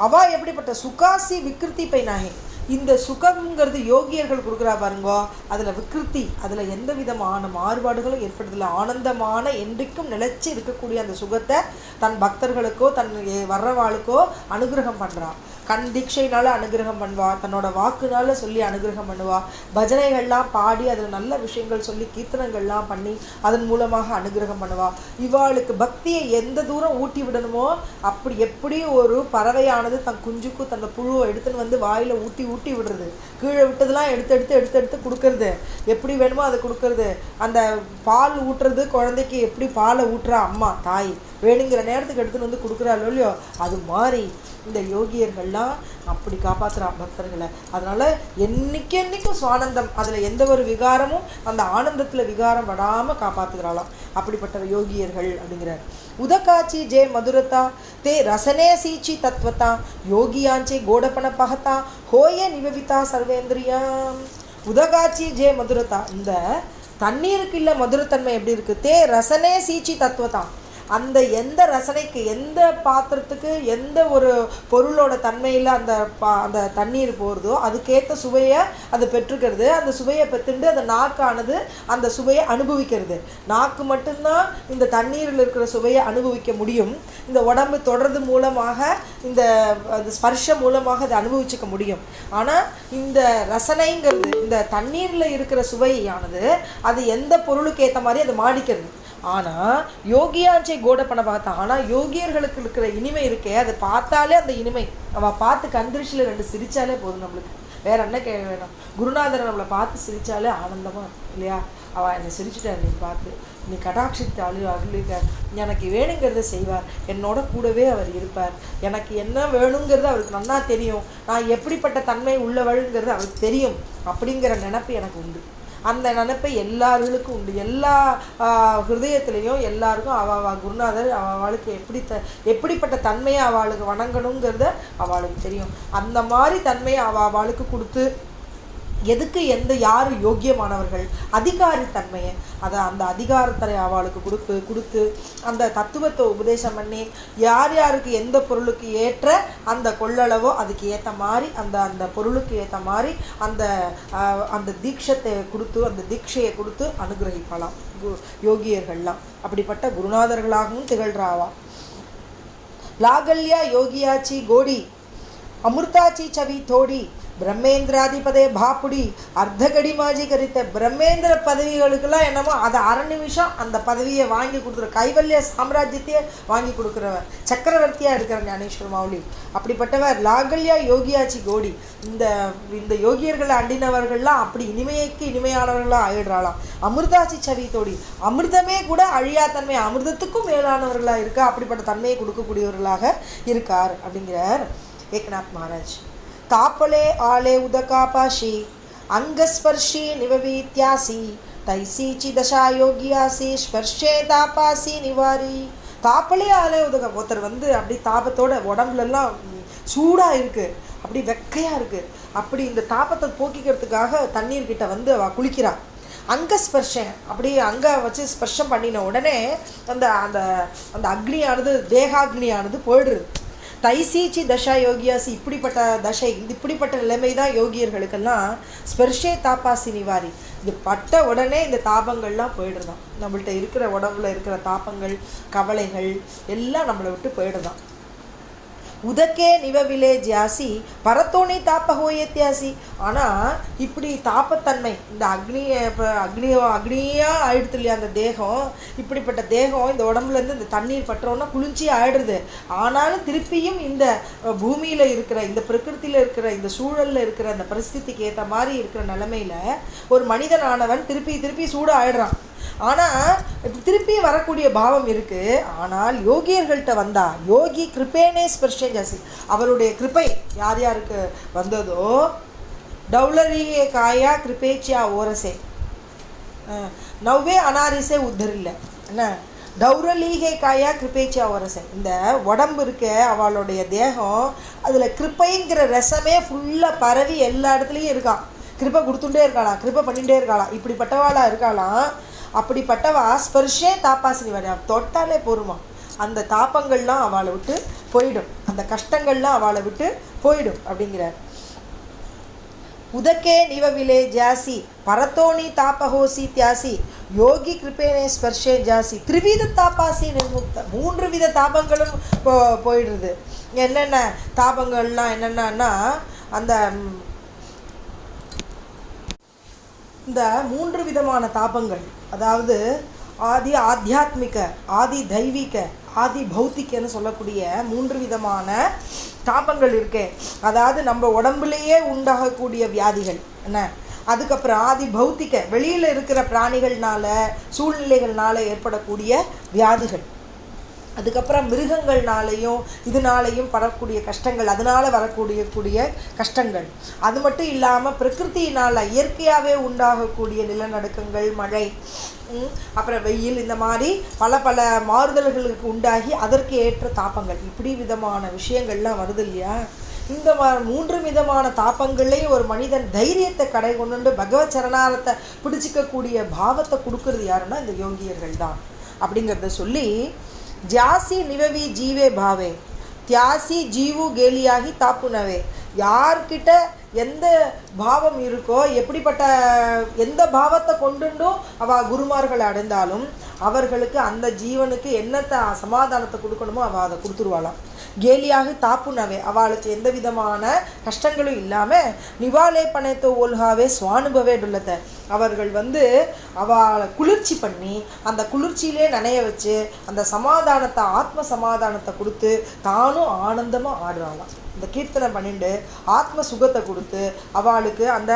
அவள் எப்படிப்பட்ட சுகாசி விக்ருத்தி பைனாகி. இந்த சுகம்ங்கிறது யோகியர்கள் கொடுக்குறா பாருங்கோ, அதில் விக்ருத்தி, அதில் எந்த விதமான மாறுபாடுகளும் ஏற்படுறதில்லை. ஆனந்தமான என்றைக்கும் நிலைச்சி இருக்கக்கூடிய அந்த சுகத்தை தன் பக்தர்களுக்கோ தன் வர்றவாளுக்கோ அனுகிரகம் பண்ணுறான். கண் தீட்சையினால் அனுகிரகம் பண்ணுவா, தன்னோட வாக்குனால் சொல்லி அனுகிரகம் பண்ணுவா, பஜனைகள்லாம் பாடி அதில் நல்ல விஷயங்கள் சொல்லி கீர்த்தனங்கள்லாம் பண்ணி அதன் மூலமாக அனுகிரகம் பண்ணுவா. இவாளுக்கு பக்தியை எந்த தூரம் ஊட்டி விடணுமோ அப்படி, எப்படி ஒரு பறவையானது தன் குஞ்சுக்கு தன் புழுவை எடுத்துன்னு வந்து வாயில் ஊட்டி ஊட்டி விடுறது, கீழே விட்டதெல்லாம் எடுத்து எடுத்து எடுத்து எடுத்து கொடுக்கறது, எப்படி வேணுமோ அதை கொடுக்கறது. அந்த பால் ஊட்டுறது, குழந்தைக்கு எப்படி பாலை ஊட்டுறா அம்மா தாய், வேணுங்கிற நேரத்துக்கு எடுத்துகிட்டு வந்து கொடுக்குறாளோ இல்லையோ, அது மாதிரி இந்த யோகியர்கள்லாம் அப்படி காப்பாற்றுறா பக்தர்களை. அதனால் என்றைக்கும் சுவானந்தம், அதில் எந்த ஒரு விகாரமும் அந்த ஆனந்தத்தில் விகாரம் படாமல் காப்பாற்றுகிறாளாம். அப்படிப்பட்ட யோகியர்கள் அப்படிங்கிறார். உதகாச்சி ஜே மதுரதா தே ரசனே சீச்சி தத்வதா யோகியாஞ்சே கோடப்பன பகத்தா ஹோய நிவவிதா சர்வேந்திரியாம். உதகாச்சி ஜே மதுரதா, இந்த தண்ணீருக்கு இல்லை மதுரத்தன்மை எப்படி இருக்குது, தே ரசனே சீச்சி தத்துவதான். அந்த எந்த ரசனைக்கு, எந்த பாத்திரத்துக்கு, எந்த ஒரு பொருளோட தன்மையில் அந்த தண்ணீர் போகிறதோ அதுக்கேற்ற சுவையை அது பெற்றுக்கிறது. அந்த சுவையை பெற்றுண்டு அந்த நாக்கானது அந்த சுவையை அனுபவிக்கிறது. நாக்கு மட்டும்தான் இந்த தண்ணீரில் இருக்கிற சுவையை அனுபவிக்க முடியும். இந்த உடம்பு தொடர்றது மூலமாக, இந்த ஸ்பர்ஷம் மூலமாக அதை அனுபவிச்சுக்க முடியும். ஆனால் இந்த ரசனைங்கிறது, இந்த தண்ணீரில் இருக்கிற சுவையானது அது எந்த பொருளுக்கு ஏற்ற மாதிரி அது மாடிக்கிறது. ஆனால் யோகியாஞ்சை கோட பண்ண பார்த்தா, ஆனால் யோகியர்களுக்கு இருக்கிற இனிமை இருக்கே, அதை பார்த்தாலே அந்த இனிமை, அவள் பார்த்து கந்திருஷ்டில் 2 சிரித்தாலே போதும், நம்மளுக்கு வேற என்ன வேணும். குருநாதர் நம்மளை பார்த்து சிரித்தாலே ஆனந்தமாக இருக்கும் இல்லையா. அவள் என்னை சிரிச்சுட்டா, நீ பார்த்து நீ கடாட்சித்து அருளுக, எனக்கு வேணுங்கிறத செய்வார், என்னோட கூடவே அவர் இருப்பார், எனக்கு என்ன வேணுங்கிறது அவருக்கு நல்லா தெரியும், நான் எப்படிப்பட்ட தன்மை உள்ளவளுங்கிறது அவருக்கு தெரியும் அப்படிங்கிற நினைப்பு எனக்கு உண்டு. அந்த நினைப்பை எல்லார்களுக்கும் உண்டு. எல்லா ஹிருதயத்துலேயும் எல்லாருக்கும் குருநாதர் அவளுக்கு எப்படிப்பட்ட தன்மையை அவளுக்கு வணங்கணுங்கிறத அவளுக்கு தெரியும். அந்த மாதிரி தன்மையை அவளுக்கு கொடுத்து, எதுக்கு யார் யோக்கியமானவர்கள் அதிகாரித்தன்மையை அந்த அதிகாரத்தை அவளுக்கு கொடுத்து அந்த தத்துவத்தை உபதேசம் பண்ணி யார் யாருக்கு எந்த பொருளுக்கு ஏற்ற அந்த கொள்ளளவோ அதுக்கு ஏற்ற மாதிரி அந்த பொருளுக்கு ஏற்ற மாதிரி அந்த தீட்சத்தை கொடுத்து அந்த தீட்சையை கொடுத்து அனுகிரகிக்கலாம் யோகியர்கள்லாம். அப்படிப்பட்ட குருநாதர்களாகவும் திகழ்றாவா. லாகல்யா யோகியாச்சி கோடி அமிர்தாச்சி சவி தோடி பிரம்மேந்திராதிபதே பாப்புடி அர்த்தகடி மாஜி கரித்த பிரம்மேந்திர பதவிகளுக்கெல்லாம் என்னமோ அதை அரை நிமிஷம் அந்த பதவியை வாங்கி கொடுக்குற கைவல்ய சாம்ராஜ்யத்தையே வாங்கி கொடுக்குறவர் சக்கரவர்த்தியாக இருக்கிற ஞானேஸ்வர மௌலி. அப்படிப்பட்டவர் லாகல்யா யோகியாச்சி கோடி. இந்த யோகியர்களை அண்டினவர்கள்லாம் அப்படி இனிமைக்கு இனிமையானவர்களாக ஆயிடுறாளாம். அமிர்தாச்சி சவி தோடி, அமிர்தமே கூட அழியா தன்மை, அமிர்தத்துக்கும் மேலானவர்களாக இருக்கா, அப்படிப்பட்ட தன்மையை கொடுக்கக்கூடியவர்களாக இருக்கார் அப்படிங்கிறார் ஏக்நாத் மகாராஜ். தாப்பலே ஆலே உதகாபாஷி அங்கஸ்பர்ஷி நிவவீத்யாசி தைசீச்சி தசா யோகியாசி ஸ்பர்ஷே தாபாசி நிவாரி. தாப்பலே ஆலே உதக, ஒருத்தர் அப்படி தாபத்தோட உடம்புலெல்லாம் சூடாக இருக்குது, அப்படி வெக்கையாக இருக்குது, அப்படி இந்த தாபத்தை போக்கிக்கிறதுக்காக தண்ணீர்கிட்ட அவள் குளிக்கிறாள். அங்க ஸ்பர்ஷம், அப்படி அங்கே வச்சு ஸ்பர்ஷம் பண்ணின உடனே அந்த அந்த அந்த அக்னியானது தேகாக்னியானது போயிடுறது. தைசீச்சி தசா யோகியாசி, இப்படிப்பட்ட தசை, இப்படிப்பட்ட நிலைமை தான் யோகியர்களுக்கெல்லாம் ஸ்பர்ஷே தாபாசி நிவாரி. இது பட்ட உடனே இந்த தாபங்கள்லாம் போயிடுதான். நம்மள்கிட்ட இருக்கிற உடம்புல இருக்கிற தாபங்கள் கவலைகள் எல்லாம் நம்மளை விட்டு போயிடுதான். உதக்கே நிவவிலே ஜாசி பரத்தோணி தாப்பகோயத்தியாசி. ஆனால் இப்படி தாப்பத்தன்மை, இந்த அக்னியாக ஆயிடுது இல்லையா அந்த தேகம், இப்படிப்பட்ட தேகம் இந்த உடம்புலேருந்து இந்த தண்ணீர் பற்றோன்னா குளிர்ச்சி ஆயிடுது. ஆனாலும் திருப்பியும் இந்த பூமியில் இருக்கிற இந்த பிரகிருத்தியில் இருக்கிற இந்த சூழலில் இருக்கிற அந்த பரிஸ்திதிக்கு ஏற்ற மாதிரி இருக்கிற நிலைமையில் ஒரு மனிதனானவன் திருப்பி சூடு ஆயிடுறான். ஆனால் திருப்பி வரக்கூடிய பாவம் இருக்குது. ஆனால் யோகியர்கள்ட்ட வந்தா யோகி கிருப்பேனே ஸ்பர்ஷே ஜாசி, அவருடைய கிருப்பை யார் யாருக்கு வந்ததோ டவுலரியே காயா கிருப்பேச்சியா ஓரசே நவ்வே அனாரிசே உத்தரில்ல என்ன டௌரலீகே காயா கிருப்பேச்சியா ஓரசே. இந்த உடம்பு இருக்க அவளுடைய தேகம் அதில் கிருப்பைங்கிற ரசமே ஃபுல்லாக பரவி எல்லா இடத்துலையும் இருக்கான். கிருப்பை கொடுத்துட்டே இருக்காளாம், கிருப்பை பண்ணிகிட்டே இருக்காளாம். இப்படிப்பட்டவாளாக இருக்காளாம். அப்படிப்பட்டவா ஸ்பர்ஷே தாப்பாசினி வர தொட்டாலே போருமா, அந்த தாப்பங்கள்லாம் அவளை விட்டு போயிடும், அந்த கஷ்டங்கள்லாம் அவளை விட்டு போயிடும் அப்படிங்கிறார். உதக்கே நிவவிலே ஜாசி பரத்தோணி தாபஹோசி தியாசி யோகி கிருப்பேனே ஸ்பர்ஷே ஜாசி திரிவித தாப்பாசி நிர்முக்த. 3 வித தாபங்களும் போயிடுறது. என்னென்ன தாபங்கள்லாம் என்னென்னா அந்த இந்த 3 விதமான தாபங்கள், அதாவது ஆதி ஆத்தியாத்மிக, ஆதி தெய்வீக, ஆதி பௌத்திகன்னு சொல்லக்கூடிய 3 விதமான தாபங்கள் இருக்கே. அதாவது நம்ம உடம்புலேயே உண்டாகக்கூடிய வியாதிகள் என்ன, அதுக்கப்புறம் ஆதி பௌத்திக வெளியில் இருக்கிற பிராணிகள்னால சூழ்நிலைகள்னால ஏற்படக்கூடிய வியாதிகள், அதுக்கப்புறம் மிருகங்கள்னாலையும் இதனாலையும் படக்கூடிய கஷ்டங்கள், அதனால் வரக்கூடிய கஷ்டங்கள். அது மட்டும் இல்லாமல் பிரகிருத்தினால் இயற்கையாகவே உண்டாகக்கூடிய நிலநடுக்கங்கள், மழை, அப்புறம் வெயில், இந்த மாதிரி பல மாறுதல்களுக்கு உண்டாகி அதற்கு ஏற்ற தாபங்கள், இப்படி விதமான விஷயங்கள்லாம் வருது இல்லையா. இந்த 3 விதமான தாப்பங்கள்லேயும் ஒரு மனிதன் தைரியத்தை கடை கொண்டு பகவத் சரணாரத்தை பிடிச்சிக்கக்கூடிய பாவத்தை கொடுக்கறது யாருன்னா இந்த யோகியர்கள் தான் அப்படிங்கிறத சொல்லி, ஜாசி நிவவி ஜீவே பாவே தியாசி ஜீவு கேலியாகி தாப்புனவே. யார்கிட்ட எந்த பாவம் இருக்கோ, எப்படிப்பட்ட எந்த பாவத்தை கொண்டுண்டும் அவள் குருமார்களை அடைந்தாலும் அவர்களுக்கு அந்த ஜீவனுக்கு என்னத்தை சமாதானத்தை கொடுக்கணுமோ அவள் அதை கொடுத்துருவாளாம். கேலியாக தாப்புனவே, அவளுக்கு எந்த விதமான கஷ்டங்களும் இல்லாமல் நிவாலே பனைத்தோ ஓல்காவே சுவானுபவே டுள்ளத்தை, அவர்கள் அவளை குளிர்ச்சி பண்ணி அந்த குளிர்ச்சியிலே நனைய வச்சு அந்த சமாதானத்தை, ஆத்ம சமாதானத்தை கொடுத்து தானும் ஆனந்தமாக ஆடுறாளாம். இந்த கீர்த்தனை பண்ணிட்டு ஆத்ம சுகத்தை கொடுத்து அவளுக்கு அந்த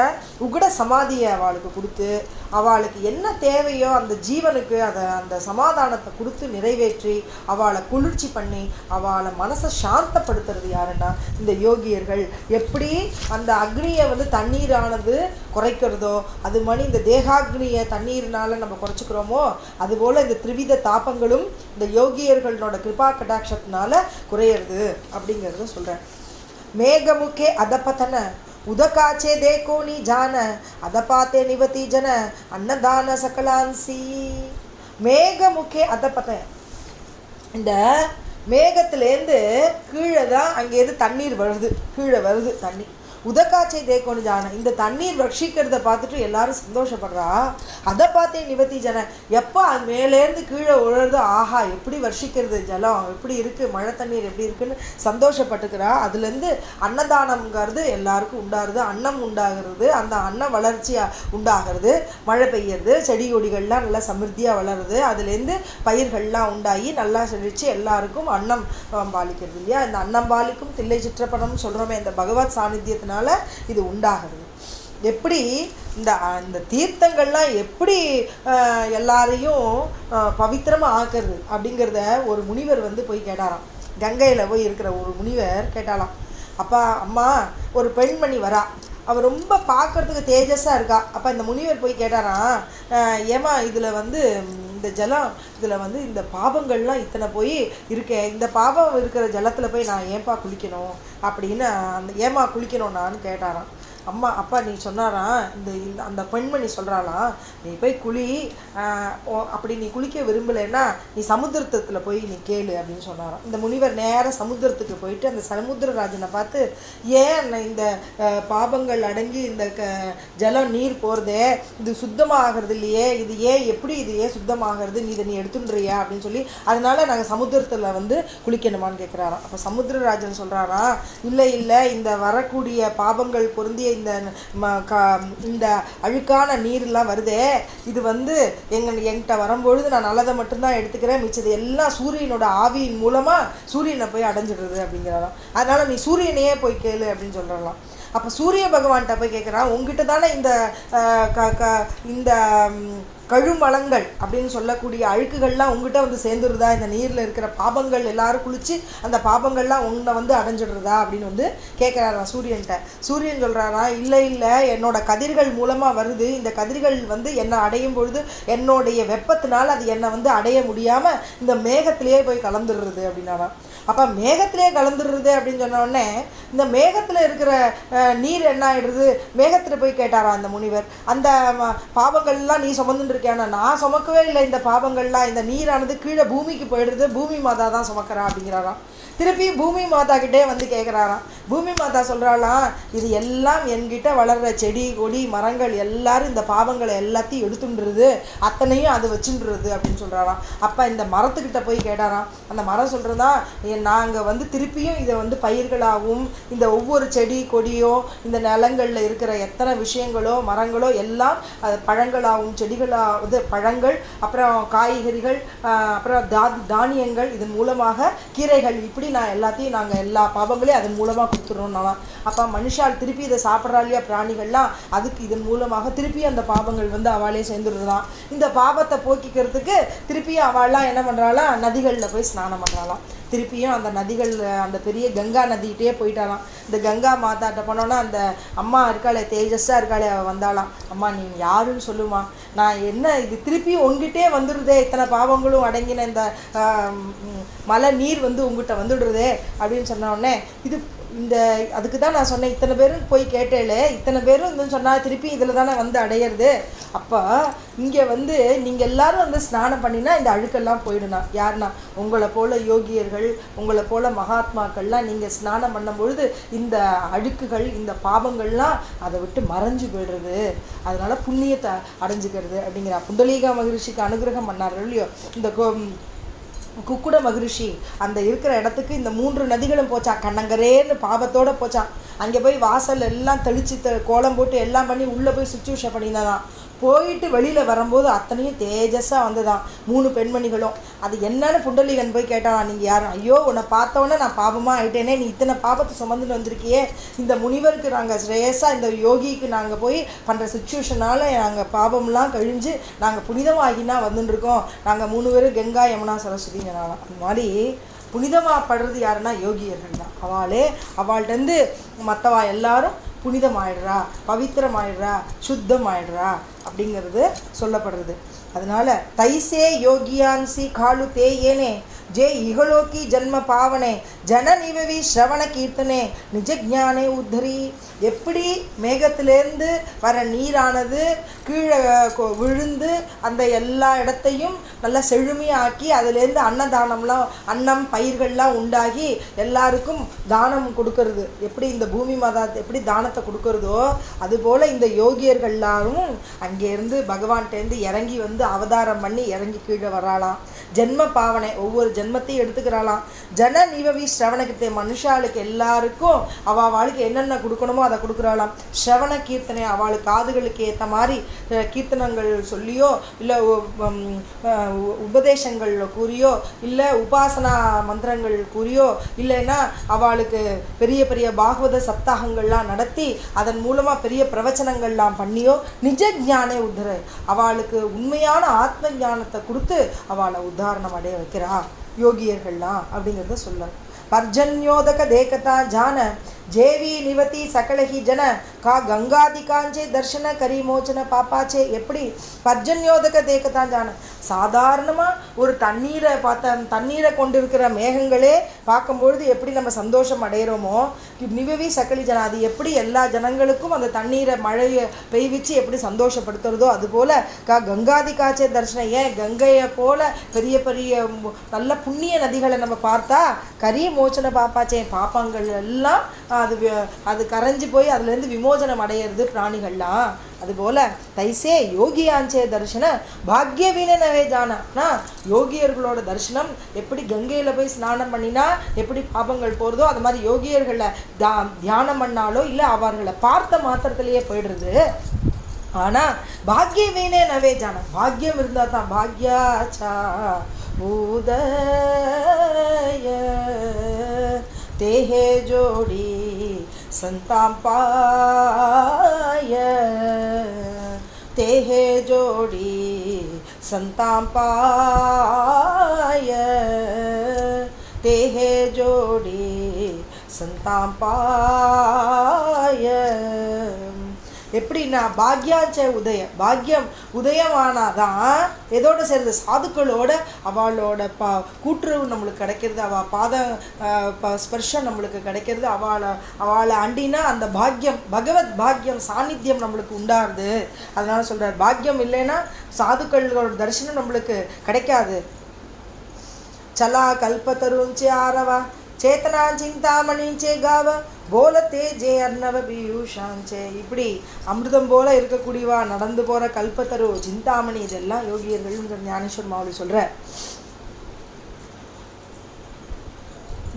உகட சமாதியை அவளுக்கு கொடுத்து அவளுக்கு என்ன தேவையோ அந்த ஜீவனுக்கு அந்த சமாதானத்தை கொடுத்து நிறைவேற்றி அவளை குளிர்ச்சி பண்ணி அவளை மனசை சாந்தப்படுத்துறது யாருன்னா இந்த யோகியர்கள். எப்படி அந்த அக்னியை தண்ணீரானது குறைக்கிறதோ அது மாதிரி இந்த தேகாக்னியை தண்ணீர்னால நம்ம குறைச்சிக்கிறோமோ அதுபோல் இந்த திரிவித தாபங்களும் இந்த யோகியர்களோட கிருபா கடாட்சத்தினால குறையிறது அப்படிங்கிறத சொல்கிறேன். மேகமுக்கே அதப்பத்தன உதகாச்சே தேக்கோ நீ ஜான அதபாத்தே நிவதி ஜன அன்னதான சகலான்சி. மேகமுக்கே அதப்பத்தன, இந்த மேகத்துலேருந்து கீழே தான் அங்கேருந்து தண்ணீர் வருது, கீழே வருது தண்ணி. உதக்காச்சை தேக்கோன்னு ஜான, இந்த தண்ணீர் ரட்சிக்கிறத பார்த்துட்டு எல்லாரும் சந்தோஷப்படுறா. அதை பார்த்தே நிவத்தி ஜன, எப்போ அது மேலேருந்து கீழே உழறது, ஆஹா எப்படி வர்ஷிக்கிறது, ஜலம் எப்படி இருக்குது, மழை தண்ணீர் எப்படி இருக்குன்னு சந்தோஷப்பட்டுக்கிறா. அதுலேருந்து அன்னதானம்ங்கிறது எல்லாருக்கும் உண்டாகிறது, அன்னம் உண்டாகிறது, அந்த அன்ன வளர்ச்சியாக உண்டாகிறது, மழை பெய்யறது, செடி கொடிகள்லாம் நல்லா சமிருத்தியாக வளருது, அதுலேருந்து பயிர்கள்லாம் உண்டாகி நல்லா செழித்து எல்லாருக்கும் அன்னம் பாலிக்கிறது இல்லையா. இந்த அன்னம் பாலிக்கும் தில்லை சிற்றப்படம்னு சொல்கிறோமே, இந்த பகவத் சாநித்தியத்தினால இது உண்டாகிறது. எப்படி இந்த தீர்த்தங்கள்லாம் எப்படி எல்லாரையும் பவித்திரமாக ஆக்குறது அப்படிங்கிறத ஒரு முனிவர் போய் கேட்டாராம். கங்கையில் போய் இருக்கிற ஒரு முனிவர் கேட்டாலாம், அப்பா அம்மா ஒரு பெண்மணி வரா, அவள் ரொம்ப பார்க்குறதுக்கு தேஜஸாக இருக்கா. அப்போ இந்த முனிவர் போய் கேட்டாராம், ஏமா இதில் இந்த ஜலம் இதில் இந்த பாவங்கள்லாம் இத்தனை போய் இருக்கேன், இந்த பாவம் இருக்கிற ஜலத்தில் போய் நான் ஏன்பா குளிக்கணும் அப்படின்னு ஏமா குளிக்கணும் நான் கேட்டாராம். அப்பா நீ சொன்னாராம், அந்த பெண்மணி சொல்கிறாளாம், நீ போய் குளி, அப்படி நீ குளிக்க விரும்பலைன்னா நீ சமுத்திரத்தில் போய் நீ கேளு அப்படின்னு சொன்னாராம். இந்த முனிவர் நேராக சமுத்திரத்துக்கு போயிட்டு அந்த சமுத்திரராஜனை பார்த்து, ஏன் இந்த பாபங்கள் அடங்கி இந்த ஜலம் நீர் போகிறதே இது சுத்தமாகிறது இல்லையே, இது எப்படி இது ஏன் சுத்தமாகிறது, நீ இதை நீ எடுத்துன்றியா அப்படின்னு சொல்லி, அதனால நாங்கள் சமுத்திரத்தில் குளிக்கணுமான்னு கேட்குறாராம். அப்போ சமுத்திரராஜன் சொல்கிறாராம், இல்லை இந்த வரக்கூடிய பாபங்கள் பொருந்திய இந்த அழுக்கான நீர்லாம் வருதே, இது என்கிட்ட வரும்பொழுது நான் நல்லதை மட்டும்தான் எடுத்துக்கிறேன், மிச்சது எல்லாம் சூரியனோட ஆவியின் மூலமாக சூரியனை போய் அடைஞ்சிடுறது அப்படிங்கிறாராம். அதனால் நீ சூரியனையே போய் கேளு அப்படின்னு சொல்கிறாங்களாம். அப்போ சூரிய பகவான்கிட்ட போய் கேட்குறான், உங்ககிட்ட தானே இந்த கழுமலங்கள் அப்படின்னு சொல்லக்கூடிய அழுக்குகள்லாம் உங்ககிட்ட சேர்ந்துடுறதா, இந்த நீரில் இருக்கிற பாபங்கள் எல்லாரும் குளித்து அந்த பாபங்கள்லாம் உன்னை அடைஞ்சிடுறதா அப்படின்னு கேட்குறாராம் சூரியன்கிட்ட. சூரியன் சொல்கிறாரா, இல்லை என்னோட கதிர்கள் மூலமாக வருது, இந்த கதிர்கள் என்னை அடையும் பொழுது என்னுடைய வெப்பத்தினால் அது என்னை அடைய முடியாமல் இந்த மேகத்திலேயே போய் கலந்துடுறது அப்படின்னாராம். அப்போ மேகத்திலே கலந்துடுறது அப்படின்னு சொன்ன உடனே இந்த மேகத்தில் இருக்கிற நீர் என்ன ஆகிடுறது, மேகத்தில் போய் கேட்டாரா அந்த முனிவர், அந்த பாவங்கள்லாம் நீ சுமந்துட்டு இருக்கியானா, நான் சுமக்கவே இல்லை இந்த பாவங்கள்லாம், இந்த நீரானது கீழே பூமிக்கு போயிடுறது, பூமி மாதா தான் சுமக்கிறா அப்படிங்கிறாராம். திருப்பி பூமி மாதா கிட்டே கேட்குறாராம். பூமி மாதா சொல்கிறாளாம், இது எல்லாம் என்கிட்ட வளர்கிற செடி கொடி மரங்கள் எல்லாரும் இந்த பாவங்களை எல்லாத்தையும் எடுத்துன்றது, அத்தனையும் அது வச்சுன்றது அப்படின்னு சொல்கிறாராம். அப்போ இந்த மரத்துக்கிட்ட போய் கேட்டாராம். அந்த மரம் சொல்கிறதா, நாங்கள் திருப்பியும் இதை பயிர்களாகவும் இந்த ஒவ்வொரு செடி கொடியோ இந்த நிலங்களில் இருக்கிற எத்தனை விஷயங்களோ மரங்களோ எல்லாம் அது பழங்களாகவும் செடிகளாவது பழங்கள், அப்புறம் காய்கறிகள், அப்புறம் தானியங்கள், இதன் மூலமாக கீரைகள், இப்படி நான் எல்லாத்தையும் நாங்கள் எல்லா பாவங்களையும் அதன் மூலமாக கொடுத்துட்றோம்னா. அப்போ மனுஷால் திருப்பி இதை சாப்பிட்றா இல்லையா பிராணிகள்லாம், அதுக்கு இதன் மூலமாக திருப்பி அந்த பாவங்கள் அவளே சேர்ந்துடுறதான். இந்த பாவத்தை போக்கிக்கிறதுக்கு திருப்பியும் அவள்லாம் என்ன பண்ணுறாளாம், நதிகளில் போய் ஸ்நானம் பண்ணுறாளாம். திருப்பியும் அந்த நதிகள், அந்த பெரிய கங்கா நதிக்கிட்டே போயிட்டாலாம். இந்த கங்கா மாதாட்ட போனோன்னா அந்த அம்மா இருக்காளே, தேஜஸாக இருக்காளே, அவள் வந்தாலாம். அம்மா நீ யாருன்னு சொல்லுமா, நான் என்ன இது திருப்பியும் உங்ககிட்டே வந்துடுறதே, இத்தனை பாவங்களும் அடங்கின இந்த மழை நீர் உங்ககிட்ட வந்துடுறதே அப்படின்னு சொன்ன உடனே, அதுக்கு தான் நான் சொன்னேன், இத்தனை பேரும் போய் கேட்டேலே, இத்தனை பேரும் சொன்னால் திருப்பி இதில் தானே அடையிறது. அப்போ இங்கே நீங்கள் எல்லோரும் ஸ்நானம் பண்ணினா இந்த அழுக்கெல்லாம் போயிடுனா. யாருன்னா உங்களை போல் யோகியர்கள், உங்களை போல் மகாத்மாக்கள்லாம் நீங்கள் ஸ்நானம் பண்ணும் பொழுது இந்த அழுக்குகள் இந்த பாவங்கள்லாம் அதை விட்டு மறைஞ்சு போயிடுறது, அதனால் புண்ணியத்தை அடைஞ்சிக்கிறது அப்படிங்கிற புண்டலீக மகரிஷிக்கு அனுகிரகம் பண்ணார்கள் இல்லையோ. இந்த குக்குட மகரிஷி அந்த இருக்கிற இடத்துக்கு இந்த 3 நதிகளும் போச்சா, கண்ணங்கரேன்னு பாபத்தோடு போச்சான். அங்கே போய் வாசல் எல்லாம் தெளித்து கோலம் போட்டு எல்லாம் பண்ணி உள்ளே போய் சுச்சுவேஷன் பண்ணினாதான். போயிட்டு வெளியில் வரும்போது அத்தனையும் தேஜஸாக வந்ததான் 3 பெண்மணிகளும். அது என்னன்னு புண்டலீகன் போய் கேட்டான், நீங்கள் யாரும்? ஐயோ, உன்னை பார்த்தோன்னே நான் பாபமாக ஆகிட்டேனே, நீ இத்தனை பாபத்தை சுமந்துட்டு வந்திருக்கியே, இந்த முனிவருக்கு நாங்கள் ஸ்ரேயஸாக இந்த யோகிக்கு நாங்கள் போய் பண்ணுற சுச்சுவேஷனால் நாங்கள் பாபம்லாம் கழிஞ்சு நாங்கள் புனிதமாகினா வந்துட்டுருக்கோம், நாங்கள் 3 பேரும் கங்கா யமுனா சரஸ்வதிங்கிறாலாம். அந்த மாதிரி புனிதமாக படுறது யாருன்னா யோகியர்கள் தான். அவள்கிட்டருந்து மற்றவா எல்லாரும் புனிதமாயிடுறா, பவித்திரமாயிடுறா, சுத்தமாயிடுறா அப்படிங்கிறது சொல்லப்படுறது. அதனால தைசே யோகியான்சி காலு தே ஏனே ஜே இகலோக்கி ஜன்ம பாவனே ஜன நிவவி ஸ்ரவண கீர்த்தனே நிஜ ஜானே உத்தரி. எப்படி மேகத்திலேருந்து வர நீரானது கீழே விழுந்து அந்த எல்லா இடத்தையும் நல்லா செழுமையாக்கி அதிலேருந்து அன்னதானம்லாம் அன்னம் பயிர்கள்லாம் உண்டாகி எல்லாருக்கும் தானம் கொடுக்கறது, எப்படி இந்த பூமி மாதா எப்படி தானத்தை கொடுக்கறதோ அதுபோல் இந்த யோகியர்கள் எல்லாரும் அங்கேருந்து பகவான்கிட்டேருந்து இறங்கி வந்து அவதாரம் பண்ணி இறங்கி கீழே வராளாம். ஜென்ம பாவனை ஒவ்வொரு ஜென்மத்தையும் எடுத்துக்கிறாளாம். ஜன நிவவி ஸ்ரவணகீர்த்தனை மனுஷாளுக்கு எல்லாருக்கும் அவளுக்கு என்னென்ன கொடுக்கணுமோ அதை கொடுக்குறாளாம். ஸ்ரவண கீர்த்தனை அவளுக்கு காதுகளுக்கு ஏற்ற மாதிரி கீர்த்தனங்கள் சொல்லியோ இல்லை உபதேசங்கள் கூறியோ இல்லை உபாசனா மந்திரங்கள் கூறியோ இல்லைன்னா அவளுக்கு பெரிய பெரிய பாகவத சப்தாகங்கள்லாம் நடத்தி அதன் மூலமாக பெரிய பிரவச்சனங்கள்லாம் பண்ணியோ நிஜ ஞானே உத்தர அவளுக்கு உண்மையான ஆத்ம ஞானத்தை கொடுத்து அவளை உத்தாரணம் அடைய வைக்கிறா யோகியர்கள்லாம் அப்படிங்கிறத சொல்ல. பர்ஜன்யோதக தேகதா ஜான ஜேவி நிவதி சகலஹி ஜன கா கங்காதிகாஞ்சே தர்ஷன கரிமோச்சன பாப்பாச்சே. எப்படி பர்ஜன்யோதக தேகதான் ஜான சாதாரணமாக ஒரு தண்ணீரை கொண்டிருக்கிற மேகங்களே பார்க்கும்பொழுது எப்படி நம்ம சந்தோஷம் அடைகிறோமோ நிவவி சகலி ஜன அது எப்படி எல்லா ஜனங்களுக்கும் அந்த தண்ணீரை மழையை பெய்விச்சு எப்படி சந்தோஷப்படுத்துறதோ அதுபோல் கங்காதிகாச்சே தர்ஷனம். ஏன் கங்கையை போல் பெரிய பெரிய நல்ல புண்ணிய நதிகளை நம்ம பார்த்தா கரிமோச்சன பாப்பாச்சே பாப்பாங்கள் எல்லாம் அது கரைஞ்சி போய் அதுலேருந்து விமோசனம் அடையிறது பிராணிகள்லாம். அதுபோல் தைசே யோகியாஞ்சே தரிசன பாக்யவீனவே ஜானா யோகியர்களோட தரிசனம் எப்படி கங்கையில் போய் ஸ்நானம் பண்ணினா எப்படி பாபங்கள் போகிறதோ அது மாதிரி யோகியர்களை தியானம் பண்ணாலோ இல்லை அவர்களை பார்த்த மாத்திரத்திலேயே போயிடுறது. ஆனால் பாக்யவீனே நவே ஜான பாக்யம் இருந்தால் தான் பாக்யாச்சா உதய தேஹே ஜோடி संतां पाय तेहे जोड़ी संतां पाय तेहे जोड़ी संतां पाय. எப்படின்னா பாக்யாச்ச பாக்யம் உதயமானாதான் எதோட சேர்ந்து சாதுக்களோட அவளோட கூட்டுறவு நம்மளுக்கு கிடைக்கிறது, அவள் பாத ஸ்பர்ஷம் நம்மளுக்கு கிடைக்கிறது, அவளை அண்டினா அந்த பாக்யம் பகவத் பாக்யம் சாநித்தியம் நம்மளுக்கு உண்டாகுது. அதனால சொல்கிறார் பாக்யம் இல்லைன்னா சாதுக்களோட தரிசனம் நம்மளுக்கு கிடைக்காது. சலா கல்பத்தருஞ்சே ஆரவா சேத்தனா சிந்தாமணிச்சே காவ போலத்தே ஜே அர்ணவ பியூஷாஞ்சே. இப்படி அமிர்தம் போல இருக்கக்கூடியவா நடந்து போகிற கல்பத்தரு சிந்தாமணி இதெல்லாம் யோகியர்கள் ஞானேஸ்வர் மாவுளி சொல்கிற.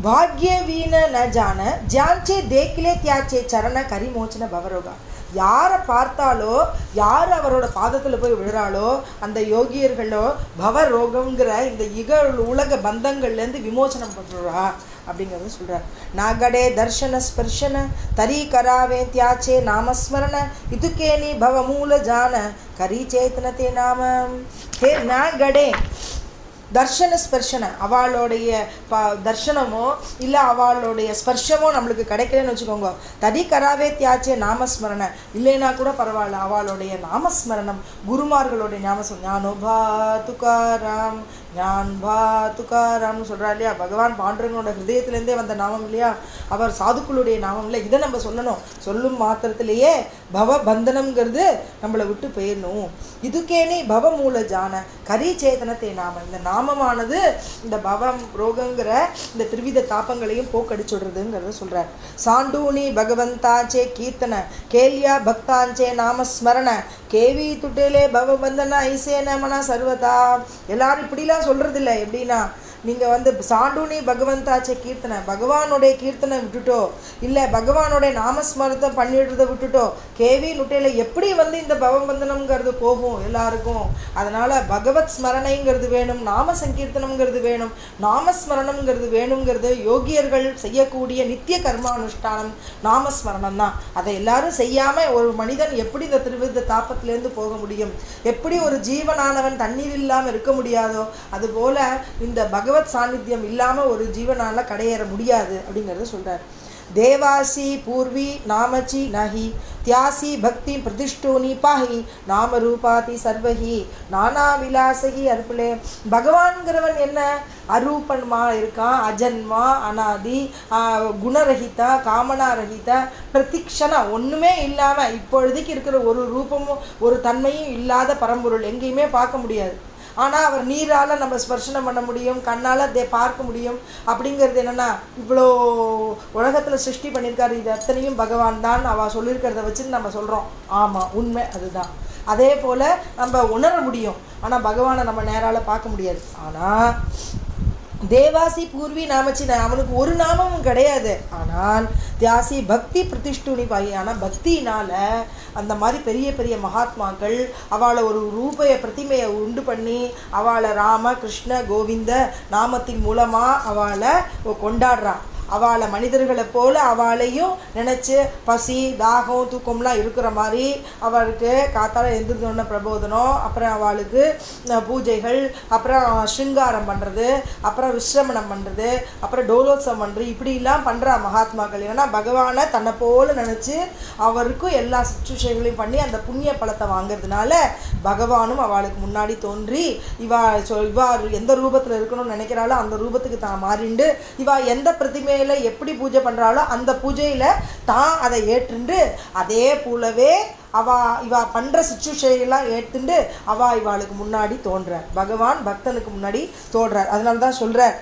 பாக்யவீன ந ஜான ஜான்ச்சே தேக்கிலே தியாச்சே சரண கரிமோச்சன பவரோகா. யாரை பார்த்தாலோ யார் அவரோட பாதத்தில் போய் விழுறாளோ அந்த யோகியர்களோ பவரோகங்கிற இந்த உலக பந்தங்கள்லேருந்து விமோசனம் பண்ணுறா அப்படிங்கிறத சொல்கிறார். நாகடே தர்ஷன ஸ்பர்ஷன தரி கராவே தியாச்சே நாமஸ்மரண இதுக்கேனி பவ மூல ஜான கரி சேத்தனத்தே நாம. ஹே நாகடே தர்ஷன ஸ்பர்ஷன அவளுடைய தர்ஷனமோ இல்லை அவளுடைய ஸ்பர்ஷமோ நம்மளுக்கு கிடைக்கலன்னு வச்சுக்கோங்க. தடி கராவே தியாச்சே நாமஸ்மரண இல்லைன்னா கூட பரவாயில்ல அவளுடைய நாமஸ்மரணம் குருமார்களுடைய ஞாபகம் ஞானோபா துகாராம் ஞான் பா துகாராம்னு சொல்கிறா இல்லையா. பகவான் பாண்டரங்கனோட ஹிருதயத்திலேருந்தே வந்த நாமம் இல்லையா, அவர் சாதுக்களுடைய நாமம் இல்லை. இதை நம்ம சொல்லணும். சொல்லும் மாத்திரத்திலேயே பவ பந்தனம்ங்கிறது நம்மளை விட்டு போயிடணும். இதுக்கேனே பவ மூல ஜான கரி சேதனத்தை நாம இந்த நாமமானது இந்த பவம் ரோகங்கிற இந்த திருவித தாப்பங்களையும் போக்கடிச்சுடுறதுங்கிறத சொல்கிறார். சாண்டூனி பகவந்தாச்சே கீர்த்தன கேலியா பக்தாஞ்சே நாமஸ்மரண கேவி துட்டேலே பவ பந்தன ஐசேன மன சர்வதா. எல்லாரும் இப்படிலாம் சொல்கிறதில்ல. எப்படின்னா நீங்கள் சாண்டூனி பகவந்தாச்சே கீர்த்தனை, பகவானுடைய கீர்த்தனை விட்டுட்டோ, இல்லை பகவானுடைய நாமஸ்மரத்தை பண்ணிடுறதை விட்டுட்டோ, கேவி நுட்டையில் எப்படி இந்த பவபந்தனம்ங்கிறது போகும் எல்லாருக்கும். அதனால் பகவத் ஸ்மரணைங்கிறது வேணும், நாம சங்கீர்த்தனம்ங்கிறது வேணும், நாமஸ்மரணம்ங்கிறது வேணுங்கிறது யோகியர்கள் செய்யக்கூடிய நித்திய கர்மானுஷ்டானம் நாமஸ்மரணம் தான். அதை எல்லாரும் செய்யாமல் ஒரு மனிதன் எப்படி இந்த திருவித தாபத்திலேருந்து போக முடியும்? எப்படி ஒரு ஜீவனானவன் தண்ணீர் இல்லாமல் இருக்க முடியாதோ அதுபோல் இந்த பகவத் சாநித்தியம் இல்லாமல் ஒரு ஜீவனால் கடையேற முடியாது அப்படிங்கிறத சொல்கிறார். தேவாசி பூர்வி நாமச்சி நஹி தியாசி பக்தி பிரதிஷ்டோனி பாஹி நாம ரூபாதி சர்வஹி நானா விலாசகி அர்ப்பலே. பகவான்கிறவன் என்ன? அரூபன்மா இருக்கான், அஜன்மா, அனாதி, குணரகிதா, காமனாரகிதா, பிரதிக்ஷனா, ஒன்றுமே இல்லாமல் இப்பொழுதைக்கு இருக்கிற ஒரு ரூபமும் ஒரு தன்மையும் இல்லாத பரம்பொருள், எங்கேயுமே பார்க்க முடியாது. ஆனால் அவர் நீரால் நம்ம ஸ்பர்ஷனம் பண்ண முடியும், கண்ணால் பார்க்க முடியும். அப்படிங்கிறது என்னென்னா, இவ்வளோ உலகத்தில் சிருஷ்டி பண்ணியிருக்காரு, இது அத்தனையும் பகவான் தான் அவள் சொல்லியிருக்கிறத வச்சுன்னு நம்ம சொல்கிறோம். ஆமாம், உண்மை அதுதான். அதே போல் நம்ம உணர முடியும், ஆனால் பகவானை நம்ம நேரால் பார்க்க முடியாது. ஆனால் தேவாசி பூர்வி நாமச்சி, அவனுக்கு ஒரு நாமமும் கிடையாது. ஆனால் தியாசி பக்தி பிரதிஷ்டுனி பாயி, ஆனால் பக்தினால் அந்த மாதிரி பெரிய பெரிய மகாத்மாக்கள் அவளை ஒரு ரூபைய பிரதிமையை உண்டு பண்ணி அவளை ராம கிருஷ்ண கோவிந்த நாமத்தின் மூலமாக அவளை கொண்டாடுறான். அவளை மனிதர்களை போல் அவளையும் நினச்சி பசி தாகம் தூக்கம்லாம் இருக்கிற மாதிரி அவளுக்கு காத்தால் எழுந்திருந்தோன்ன பிரபோதனம், அப்புறம் அவளுக்கு பூஜைகள், அப்புறம் ஸ்ருங்காரம் பண்ணுறது, அப்புறம் விஸ்ரமணம் பண்ணுறது, அப்புறம் டோலோத்சவம் பண்ணுறது, இப்படிலாம் பண்ணுறா மகாத்மாக்கள். ஏன்னா பகவானை தன்னை போல் நினச்சி அவருக்கும் எல்லா சுற்றுச்சைகளையும் பண்ணி அந்த புண்ணிய பலத்தை வாங்கிறதுனால பகவானும் அவளுக்கு முன்னாடி தோன்றி இவா எந்த ரூபத்தில் இருக்கணும்னு நினைக்கிறாளோ அந்த ரூபத்துக்கு தான் மாறிண்டு இவா எந்த பிரதிமை எப்படி பூஜை பண்றாளோ அந்த பூஜையில தான் அதை ஏற்றுண்டு அதே போலவே இவா பண்ற சிச்சுவேஷன்லாம் ஏற்றுண்டு இவாளுக்கு முன்னாடி தோன்றார். பகவான் பக்தனுக்கு முன்னாடி தோன்றார். அதனால தான் சொல்றார்,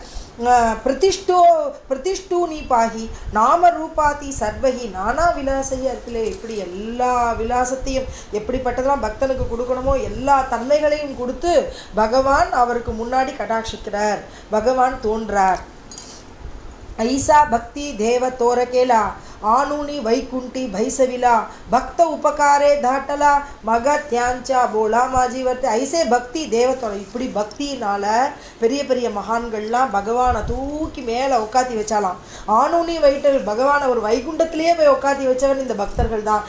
பிரதிஷ்டூ நீ பாகி நாம ரூபாதி சர்வகி நானா விலாசையா இருக்குல்லே. இப்படி எல்லா விலாசத்தையும் எப்படிப்பட்டதெல்லாம் பக்தனுக்கு கொடுக்கணுமோ எல்லா தன்மைகளையும் கொடுத்து பகவான் அவருக்கு முன்னாடி கடாட்சிக்கிறார், பகவான் தோன்றார். ஐசா பக்தி தேவ தோரகேலா ஆனூனி வைகுண்டி பைசவிலா பக்த உபகாரே தாட்டலா மக தியான்ச்சா போலா மாஜி வர்த்து. ஐசே பக்தி தேவத்தோட, இப்படி பக்தினால பெரிய பெரிய மகான்கள்லாம் பகவானை தூக்கி மேலே உட்காத்தி வச்சாலாம். ஆனூனி வைட்டல், பகவானை ஒரு வைகுண்டத்திலேயே போய் உட்காத்தி வச்சவன் இந்த பக்தர்கள் தான்.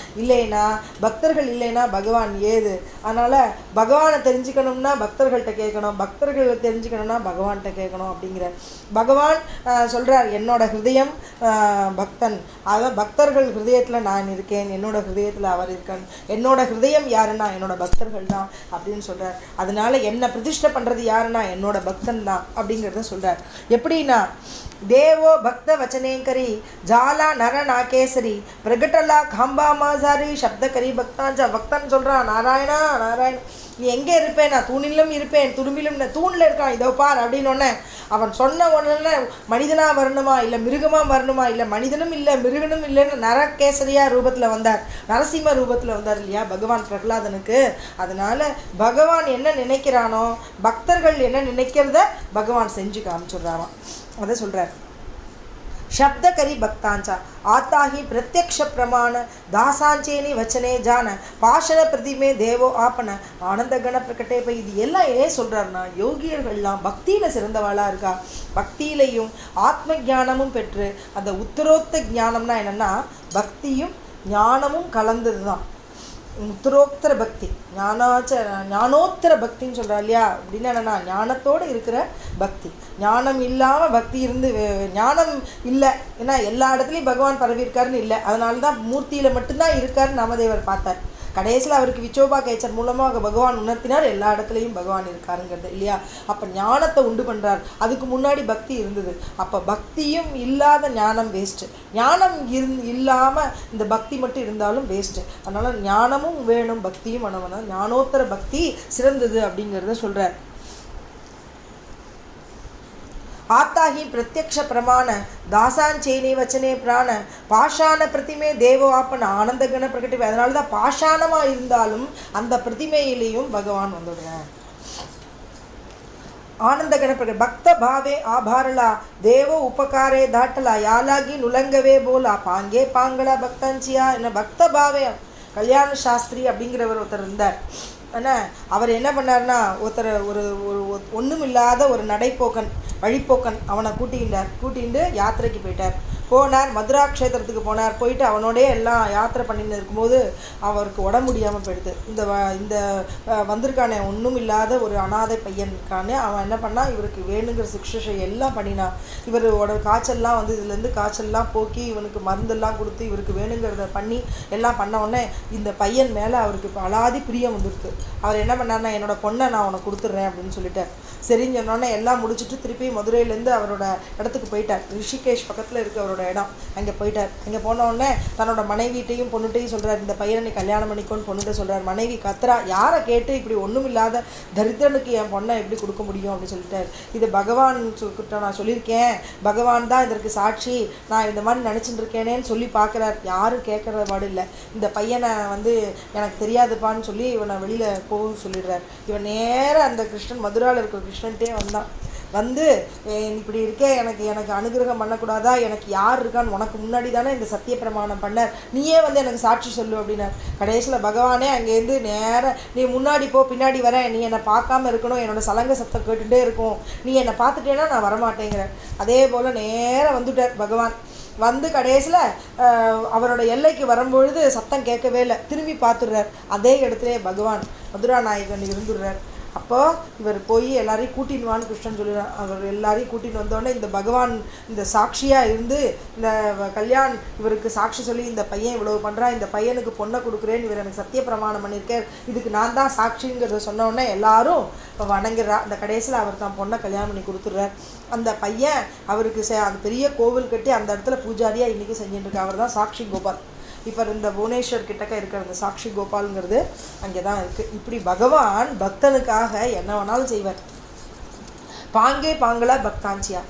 பக்தர்கள் இல்லைன்னா பகவான் ஏது? அதனால் பகவானை தெரிஞ்சுக்கணும்னா பக்தர்கள்ட்ட கேட்கணும், பக்தர்களை தெரிஞ்சுக்கணும்னா பகவான்கிட்ட கேட்கணும் அப்படிங்கிற பகவான் சொல்கிறார், என்னோட ஹிருதயம் பக்தன், அதான் பக்தர்கள் ஹிருதயத்தில் நான் இருக்கேன், என்னோட ஹிருதயத்தில் அவர் இருக்கான். என்னோட ஹிருதயம் யாருன்னா என்னோட பக்தர்கள் தான் அப்படின்னு சொல்கிறார். அதனால என்னை பிரதிஷ்டை பண்ணுறது யாருன்னா என்னோட பக்தன் தான் அப்படிங்கிறத சொல்கிறார். எப்படின்னா, தேவோ பக்த வச்சனேங்கரி ஜாலா நர நாகேசரி பிரகட்டலா காம்பா மாசாரி சப்தகரி பக்தாஞ்சா. பக்தன் சொல்கிறான், நாராயணா நாராயண, நீ எங்கே இருப்பேன்? நான் தூணிலும் இருப்பேன் துரும்பிலும். தூணில் இருக்கான், இதோ பார் அப்படின்னு அவன் சொன்ன உடனே மனிதனாக வரணுமா இல்லை மிருகமாக வரணுமா, இல்லை மனிதனும் இல்லை மிருகனும் இல்லைன்னு நரகேசரியா ரூபத்தில் வந்தார், நரசிம்ம ரூபத்தில் வந்தார் இல்லையா பகவான் பிரகலாதனுக்கு. அதனால் பகவான் என்ன நினைக்கிறானோ பக்தர்கள் என்ன நினைக்கிறத பகவான் செஞ்சு காமிச்சுடுறான். அதை சொல்கிறார், शब्दकरी भक्तांचा आता ही प्रत्यक्ष प्रमाण दासांचेनी वचने जान पाषण प्रतिमे देवो आपन आनंद गण प्रकटे पे. இது எல்லாம் ஏன் சொல்றாருன்னா, யோகியர்கள்லாம் பக்தியில் சிறந்தவாளா இருக்கா, பக்தியிலையும் ஆத்ம ஞானமும் பெற்று அந்த உத்தரோக்த ஞானம்னா என்னென்னா பக்தியும் ஞானமும் கலந்தது தான் உத்தரோக்தர பக்தி. ஞானோத்தர பக்தின்னு சொல்கிறா இல்லையா, அப்படின்னு என்னென்னா ஞானத்தோடு இருக்கிற பக்தி. ஞானம் இல்லாமல் பக்தி இருந்து ஞானம் இல்லை, ஏன்னா எல்லா இடத்துலையும் பகவான் பரவியிருக்காருன்னு இல்லை, அதனால தான் மூர்த்தியில் மட்டும்தான் இருக்காருன்னு நாமதேவர் பார்த்தார். கடைசியில் அவருக்கு விச்சோபா கேச்சர் மூலமாக பகவான் உணர்த்தினார் எல்லா இடத்துலையும் பகவான் இருக்காருங்கிறது இல்லையா. அப்போ ஞானத்தை உண்டு பண்ணுறார், அதுக்கு முன்னாடி பக்தி இருந்தது. அப்போ பக்தியும் இல்லாத ஞானம் வேஸ்ட்டு, ஞானம் இல்லாமல் இந்த பக்தி மட்டும் இருந்தாலும் வேஸ்ட்டு. அதனால் ஞானமும் வேணும் பக்தியும் வேணும். ஞானோத்தர பக்தி சிறந்தது அப்படிங்கிறத சொல்கிறார். आता ही प्रत्यक्ष प्रमाण दासांचेनी वचने प्राण पाषाण प्रतिमे देवो आपन आनंद गण प्रकटे. அதனால தான் பாஷாணமாக இருந்தாலும் அந்த பிரதிமையிலையும் பகவான் வந்துடுறார். ಆನಂದ ಗಣಪತಿ ಭಕ್ತ ಭಾವೆ ಆಭಾರಳ ದೇವ ಉಪಕಾರೇ ದಾಟಲ ಯಾಲಾಗಿ ನುಲಂಗவே போலா பாங்கே பாங்களா பக்தாஞ்சியா என்ன பக்த பாவே கல்யாண சாஸ்திரி அப்படிங்கிறவர் ஒருத்தர் இருந்தார். ஆனால் அவர் என்ன பண்ணார்னா ஒருத்தர் ஒரு ஒன்றும் இல்லாத ஒரு நடைப்போக்கன் வழிப்போக்கன் அவனை கூட்டிகிட்டு யாத்திரைக்கு போனார். மதுரா க்ஷேத்திரத்துக்கு போனார். போயிட்டு அவனோடே எல்லாம் யாத்திரை பண்ணின்னு இருக்கும்போது அவருக்கு உடம்பு முடியாமல் போயிடுது. இந்த வந்திருக்கானே ஒன்றும் இல்லாத ஒரு அனாதை பையனுக்கானே அவன் என்ன பண்ணால் இவருக்கு வேணுங்கிற சிக்ஷை எல்லாம் பண்ணினான். இவரோட காய்ச்சல்லாம் வந்து இதுலேருந்து காய்ச்சல்லாம் போக்கி இவனுக்கு மருந்தெல்லாம் கொடுத்து இவருக்கு வேணுங்கிறத பண்ணி எல்லாம் பண்ண உடனே இந்த பையன் மேலே அவருக்கு அலாதி பிரியம் வந்துருக்கு. அவர் என்ன பண்ணார்னா என்னோட பொண்ணை நான் உனக்கு கொடுத்துட்றேன் அப்படின்னு சொல்லிட்டார். சரின்னு சொன்னோன்னே எல்லாம் முடிச்சுட்டு திருப்பி மதுரையிலேருந்து அவரோட இடத்துக்கு போயிட்டார். ரிஷிகேஷ் பக்கத்தில் இருக்க அவரோட இடம். அங்கே போயிட்டார். அங்கே போனோடனே தன்னோட மனைவிட்டையும் பொண்ணுகிட்டையும் சொல்கிறார், இந்த பையனை நீ கல்யாணம் பண்ணிக்கோன்னு பொண்ணுகிட்ட சொல்கிறார். மனைவி கத்துறா, யாரை கேட்டு இப்படி ஒன்றும் இல்லாத தரித்திரனுக்கு என் பொண்ணை எப்படி கொடுக்க முடியும் அப்படின்னு சொல்லிட்டார். இது பகவான் கிட்ட நான் சொல்லியிருக்கேன், பகவான் தான் இதற்கு சாட்சி, நான் இந்த மாதிரி நினச்சிட்டு இருக்கேனேன்னு சொல்லி பார்க்குறார். யாரும் கேட்குற பாடு இல்லை. இந்த பையனை வந்து எனக்கு தெரியாதுப்பான்னு சொல்லி இவனை வெளியில் போக சொல்லிடுறார். இவன் நேராக அந்த கிருஷ்ணன் மதுராவில் இருக்கிற கிருஷ்ணன்ட்டே வந்து இப்படி இருக்கே, எனக்கு அனுகிரகம் பண்ணக்கூடாதா, எனக்கு யார் இருக்கான்னு உனக்கு முன்னாடி தானே இந்த சத்திய பிரமாணம் பண்ணார், நீயே வந்து எனக்கு சாட்சி சொல்லு அப்படின்னார். கடைசியில் பகவானே அங்கேருந்து நேராக நீ முன்னாடி போ, பின்னாடி வரேன், நீ என்னை பார்க்காம இருக்கணும், என்னோடய சலங்க சத்தம் கேட்டுகிட்டே இருக்கும், நீ என்னை பார்த்துட்டேன்னா நான் வரமாட்டேங்கிறேன். அதே போல் நேராக வந்துட்டார் பகவான். வந்து கடைசியில் அவரோட எல்லைக்கு வரும்பொழுது சத்தம் கேட்கவே இல்லை. திரும்பி பார்த்துடுறார். அதே இடத்துல பகவான் மதுரா நாயகன் இருந்துடுறார். அப்போது இவர் போய் எல்லாரையும் கூட்டின்னு கிருஷ்ணன் சொல்லிடுறார். அவர் எல்லாரையும் கூட்டின்னு வந்தோடனே இந்த பகவான் இந்த சாட்சியாக இருந்து இந்த கல்யாண் இவருக்கு சாட்சி சொல்லி இந்த பையன் இவ்வளவு பண்ணுறான், இந்த பையனுக்கு பொண்ணை கொடுக்குறேன்னு இவர் எனக்கு சத்திய பிரமாணம் பண்ணியிருக்கார், இதுக்கு நான் தான் சாட்சிங்கிறத சொன்னோடனே எல்லாரும் வணங்குறா. அந்த கடைசியில் அவர் தான் பொண்ணை கல்யாணம் பண்ணி கொடுத்துட்றார். அந்த பையன் அவருக்கு அந்த பெரிய கோவில் கட்டி அந்த இடத்துல பூஜாரியாக இன்றைக்கி செஞ்சுட்டுருக்கு. அவர் தான் சாக்ஷி கோபால். இப்போ இந்த புவனேஸ்வர் கிட்டக்க இருக்கிற அந்த சாக்ஷி கோபாலுங்கிறது அங்கே தான் இருக்குது. இப்படி பகவான் பக்தனுக்காக என்ன வேணாலும் செய்வார். பாங்கே பாங்களா பக்தாஞ்சியா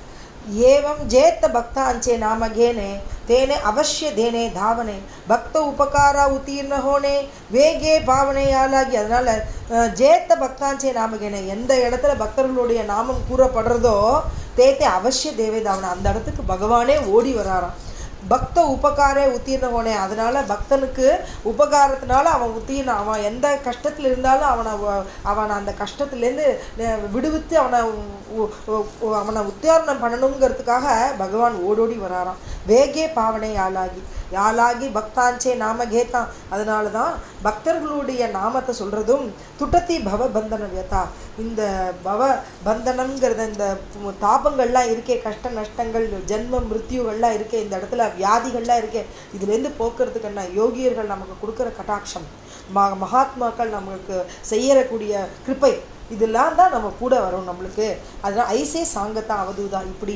ஏவம் ஜேத்த பக்தாஞ்சே நாம கேனே தேனே அவசிய தேனே தாவனே பக்த உபகாரா உத்தீர்ண ஹோனே வேகே பாவனை ஆளாகி. அதனால் ஜேத்த பக்தாஞ்சே நாம கேனே எந்த இடத்துல பக்தர்களுடைய நாமம் கூறப்படுறதோ தேத்தே அவசிய தேவே தாவனை அந்த இடத்துக்கு பகவானே ஓடி வராராம். பக்த உபகாரே உத்தீர்ண ஹோனே அதனால் பக்தனுக்கு உபகாரத்தினால அவன் உத்தீர்ணம், அவன் எந்த கஷ்டத்தில் இருந்தாலும் அவனை அந்த கஷ்டத்துலேருந்து விடுவித்து அவனை உத்தாரணம் பண்ணணுங்கிறதுக்காக பகவான் ஓடோடி வராராம். வேகே பாவனை யாலாகி பக்தாஞ்சே நாம கேத்தான். அதனால தான் பக்தர்களுடைய நாமத்தை சொல்கிறதும் துட்டத்தி பவ பந்தன வியதா. இந்த பவ பந்தனம்ங்கிறத இந்த தாபங்கள்லாம் இருக்கே, கஷ்ட நஷ்டங்கள் ஜென்ம மிருத்யுகள்லாம் இருக்கே, இந்த இடத்துல வியாதிகள்லாம் இருக்கே, இதுலேருந்து போக்குறதுக்குன்னா யோகியர்கள் நமக்கு கொடுக்குற கட்டாட்சம், மகாத்மாக்கள் நமக்கு செய்யக்கூடிய கிருப்பை, இதெல்லாம் தான் நம்ம கூட வரும் நம்மளுக்கு. அதனால் ஐசே சாங்கத்தான் அவதூதா. இப்படி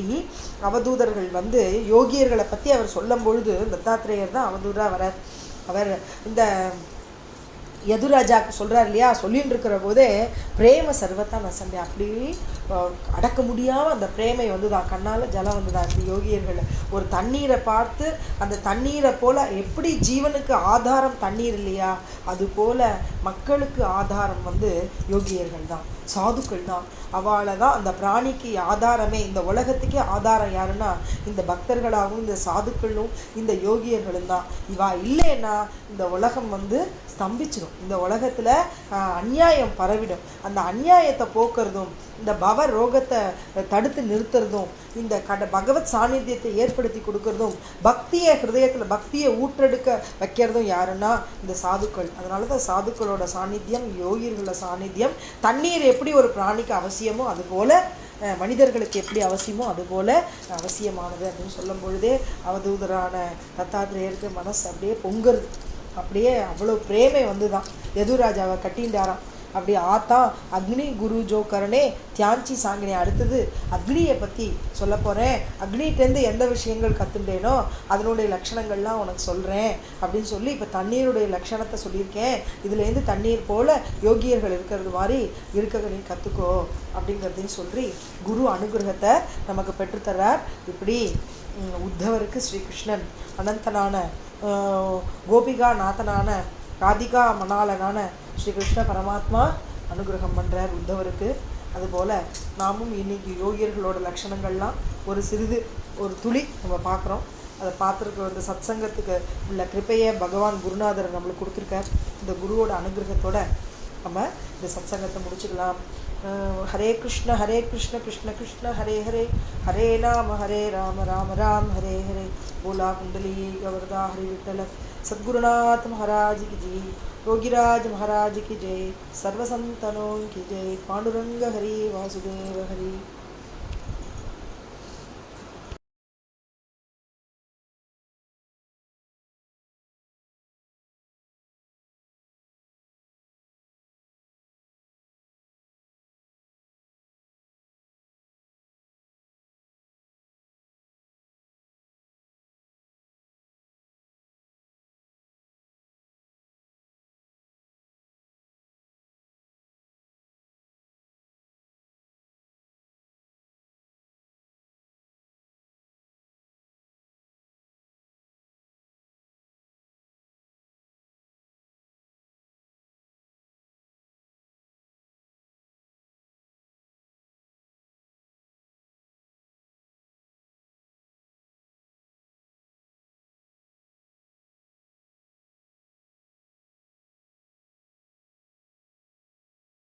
அவதூதர்கள் வந்து யோகியர்களை பற்றி அவர் சொல்லும் பொழுது தத்தாத்திரேயர் தான் அவதூதராக வரார். அவர் இந்த யதுராஜாவுக்கு சொல்கிறார் இல்லையா, சொல்லின்னு இருக்கிற போதே பிரேம சர்வத்தான் நசண்டே, அப்படி அடக்க முடியாமல் அந்த பிரேமை வந்து தான் கண்ணால் ஜலம் வந்து தான். இந்த யோகியர்களை ஒரு தண்ணீரை பார்த்து அந்த தண்ணீரை போல் எப்படி ஜீவனுக்கு ஆதாரம் தண்ணீர் இல்லையா, அதுபோல் மக்களுக்கு ஆதாரம் வந்து யோகியர்கள் தான், சாதுக்கள் தான். அவளை தான் அந்த பிராணிக்கு ஆதாரமே, இந்த உலகத்துக்கே ஆதாரம் யாருன்னா இந்த பக்தர்களாகவும் இந்த சாதுக்களும் இந்த யோகியர்களும் தான். இவா இல்லைன்னா இந்த உலகம் வந்து ஸ்தம்பிச்சிடும், இந்த உலகத்தில் அநியாயம் பரவிடும். அந்த அநியாயத்தை போக்குறதும் இந்த பவ ரோகத்தை தடுத்து நிறுத்துறதும் இந்த பகவத் சாநித்தியத்தை ஏற்படுத்தி கொடுக்கறதும் பக்தியை ஹிருதயத்தில் பக்தியை ஊற்றெடுக்க வைக்கிறதும் யாருன்னா இந்த சாதுக்கள். அதனால தான் சாதுக்களோட சாநித்தியம், யோகியர்களோட சாநித்தியம். தண்ணீர் எப்படி ஒரு பிராணிக்கு அவசியமோ அதுபோல் மனிதர்களுக்கு எப்படி அவசியமோ அதுபோல் அவசியமானது அப்படின்னு சொல்லும் பொழுதே அவதூதரான தத்தாத்திரேயருக்கு மனசு அப்படியே பொங்குறது. அப்படியே அவ்வளோ பிரேமை வந்து தான் யதுராஜாவை கட்டின்றாராம். அப்படி ஆத்தா அக்னி குரு ஜோக்கரனே தியான்ச்சி சாங்கினே. அடுத்தது அக்னியை பற்றி சொல்ல போகிறேன். அக்னிகிட்டேருந்து எந்த விஷயங்கள் கற்றுட்டேனோ அதனுடைய லட்சணங்கள்லாம் உனக்கு சொல்கிறேன் அப்படின்னு சொல்லி இப்போ தண்ணீருடைய லட்சணத்தை சொல்லியிருக்கேன். இதுலேருந்து தண்ணீர் போல் யோகியர்கள் இருக்கிறது மாதிரி இருக்க நீ கற்றுக்கோ அப்படிங்கிறதையும் சொல்லி குரு அனுகிரகத்தை நமக்கு பெற்றுத்தர்றார். இப்படி உத்தவருக்கு ஸ்ரீகிருஷ்ணன் அனந்தனான கோபிகா நாதனான ராதிகா மணாலனான ஸ்ரீகிருஷ்ண பரமாத்மா அனுகிரகம் பண்ணுறார் உத்தவருக்கு. அதுபோல் நாமும் இன்னைக்கு யோகியர்களோட லட்சணங்கள்லாம் ஒரு சிறிது ஒரு துளி நம்ம பார்க்குறோம். அதை பார்த்துருக்க அந்த சத்சங்கத்துக்கு உள்ள கிருப்பையை பகவான் குருநாதர் நம்மளுக்கு கொடுத்துருக்கார். இந்த குருவோட அனுகிரகத்தோட நம்ம இந்த சத்சங்கத்தை முடிச்சுக்கலாம். ஹரே கிருஷ்ண கிருஷ்ண கிருஷ்ண ஹரே ஹரே, ஹரே ராம ராம ராம் ஹரே ஹரே. बोला कुंडली गवर्दा हरि विठ्ठल सद्गुरुनाथ महाराज की जय, योगीराज महाराज की जय, सर्व संतनों की जय, पांडुरंग हरि वासुदेव हरि।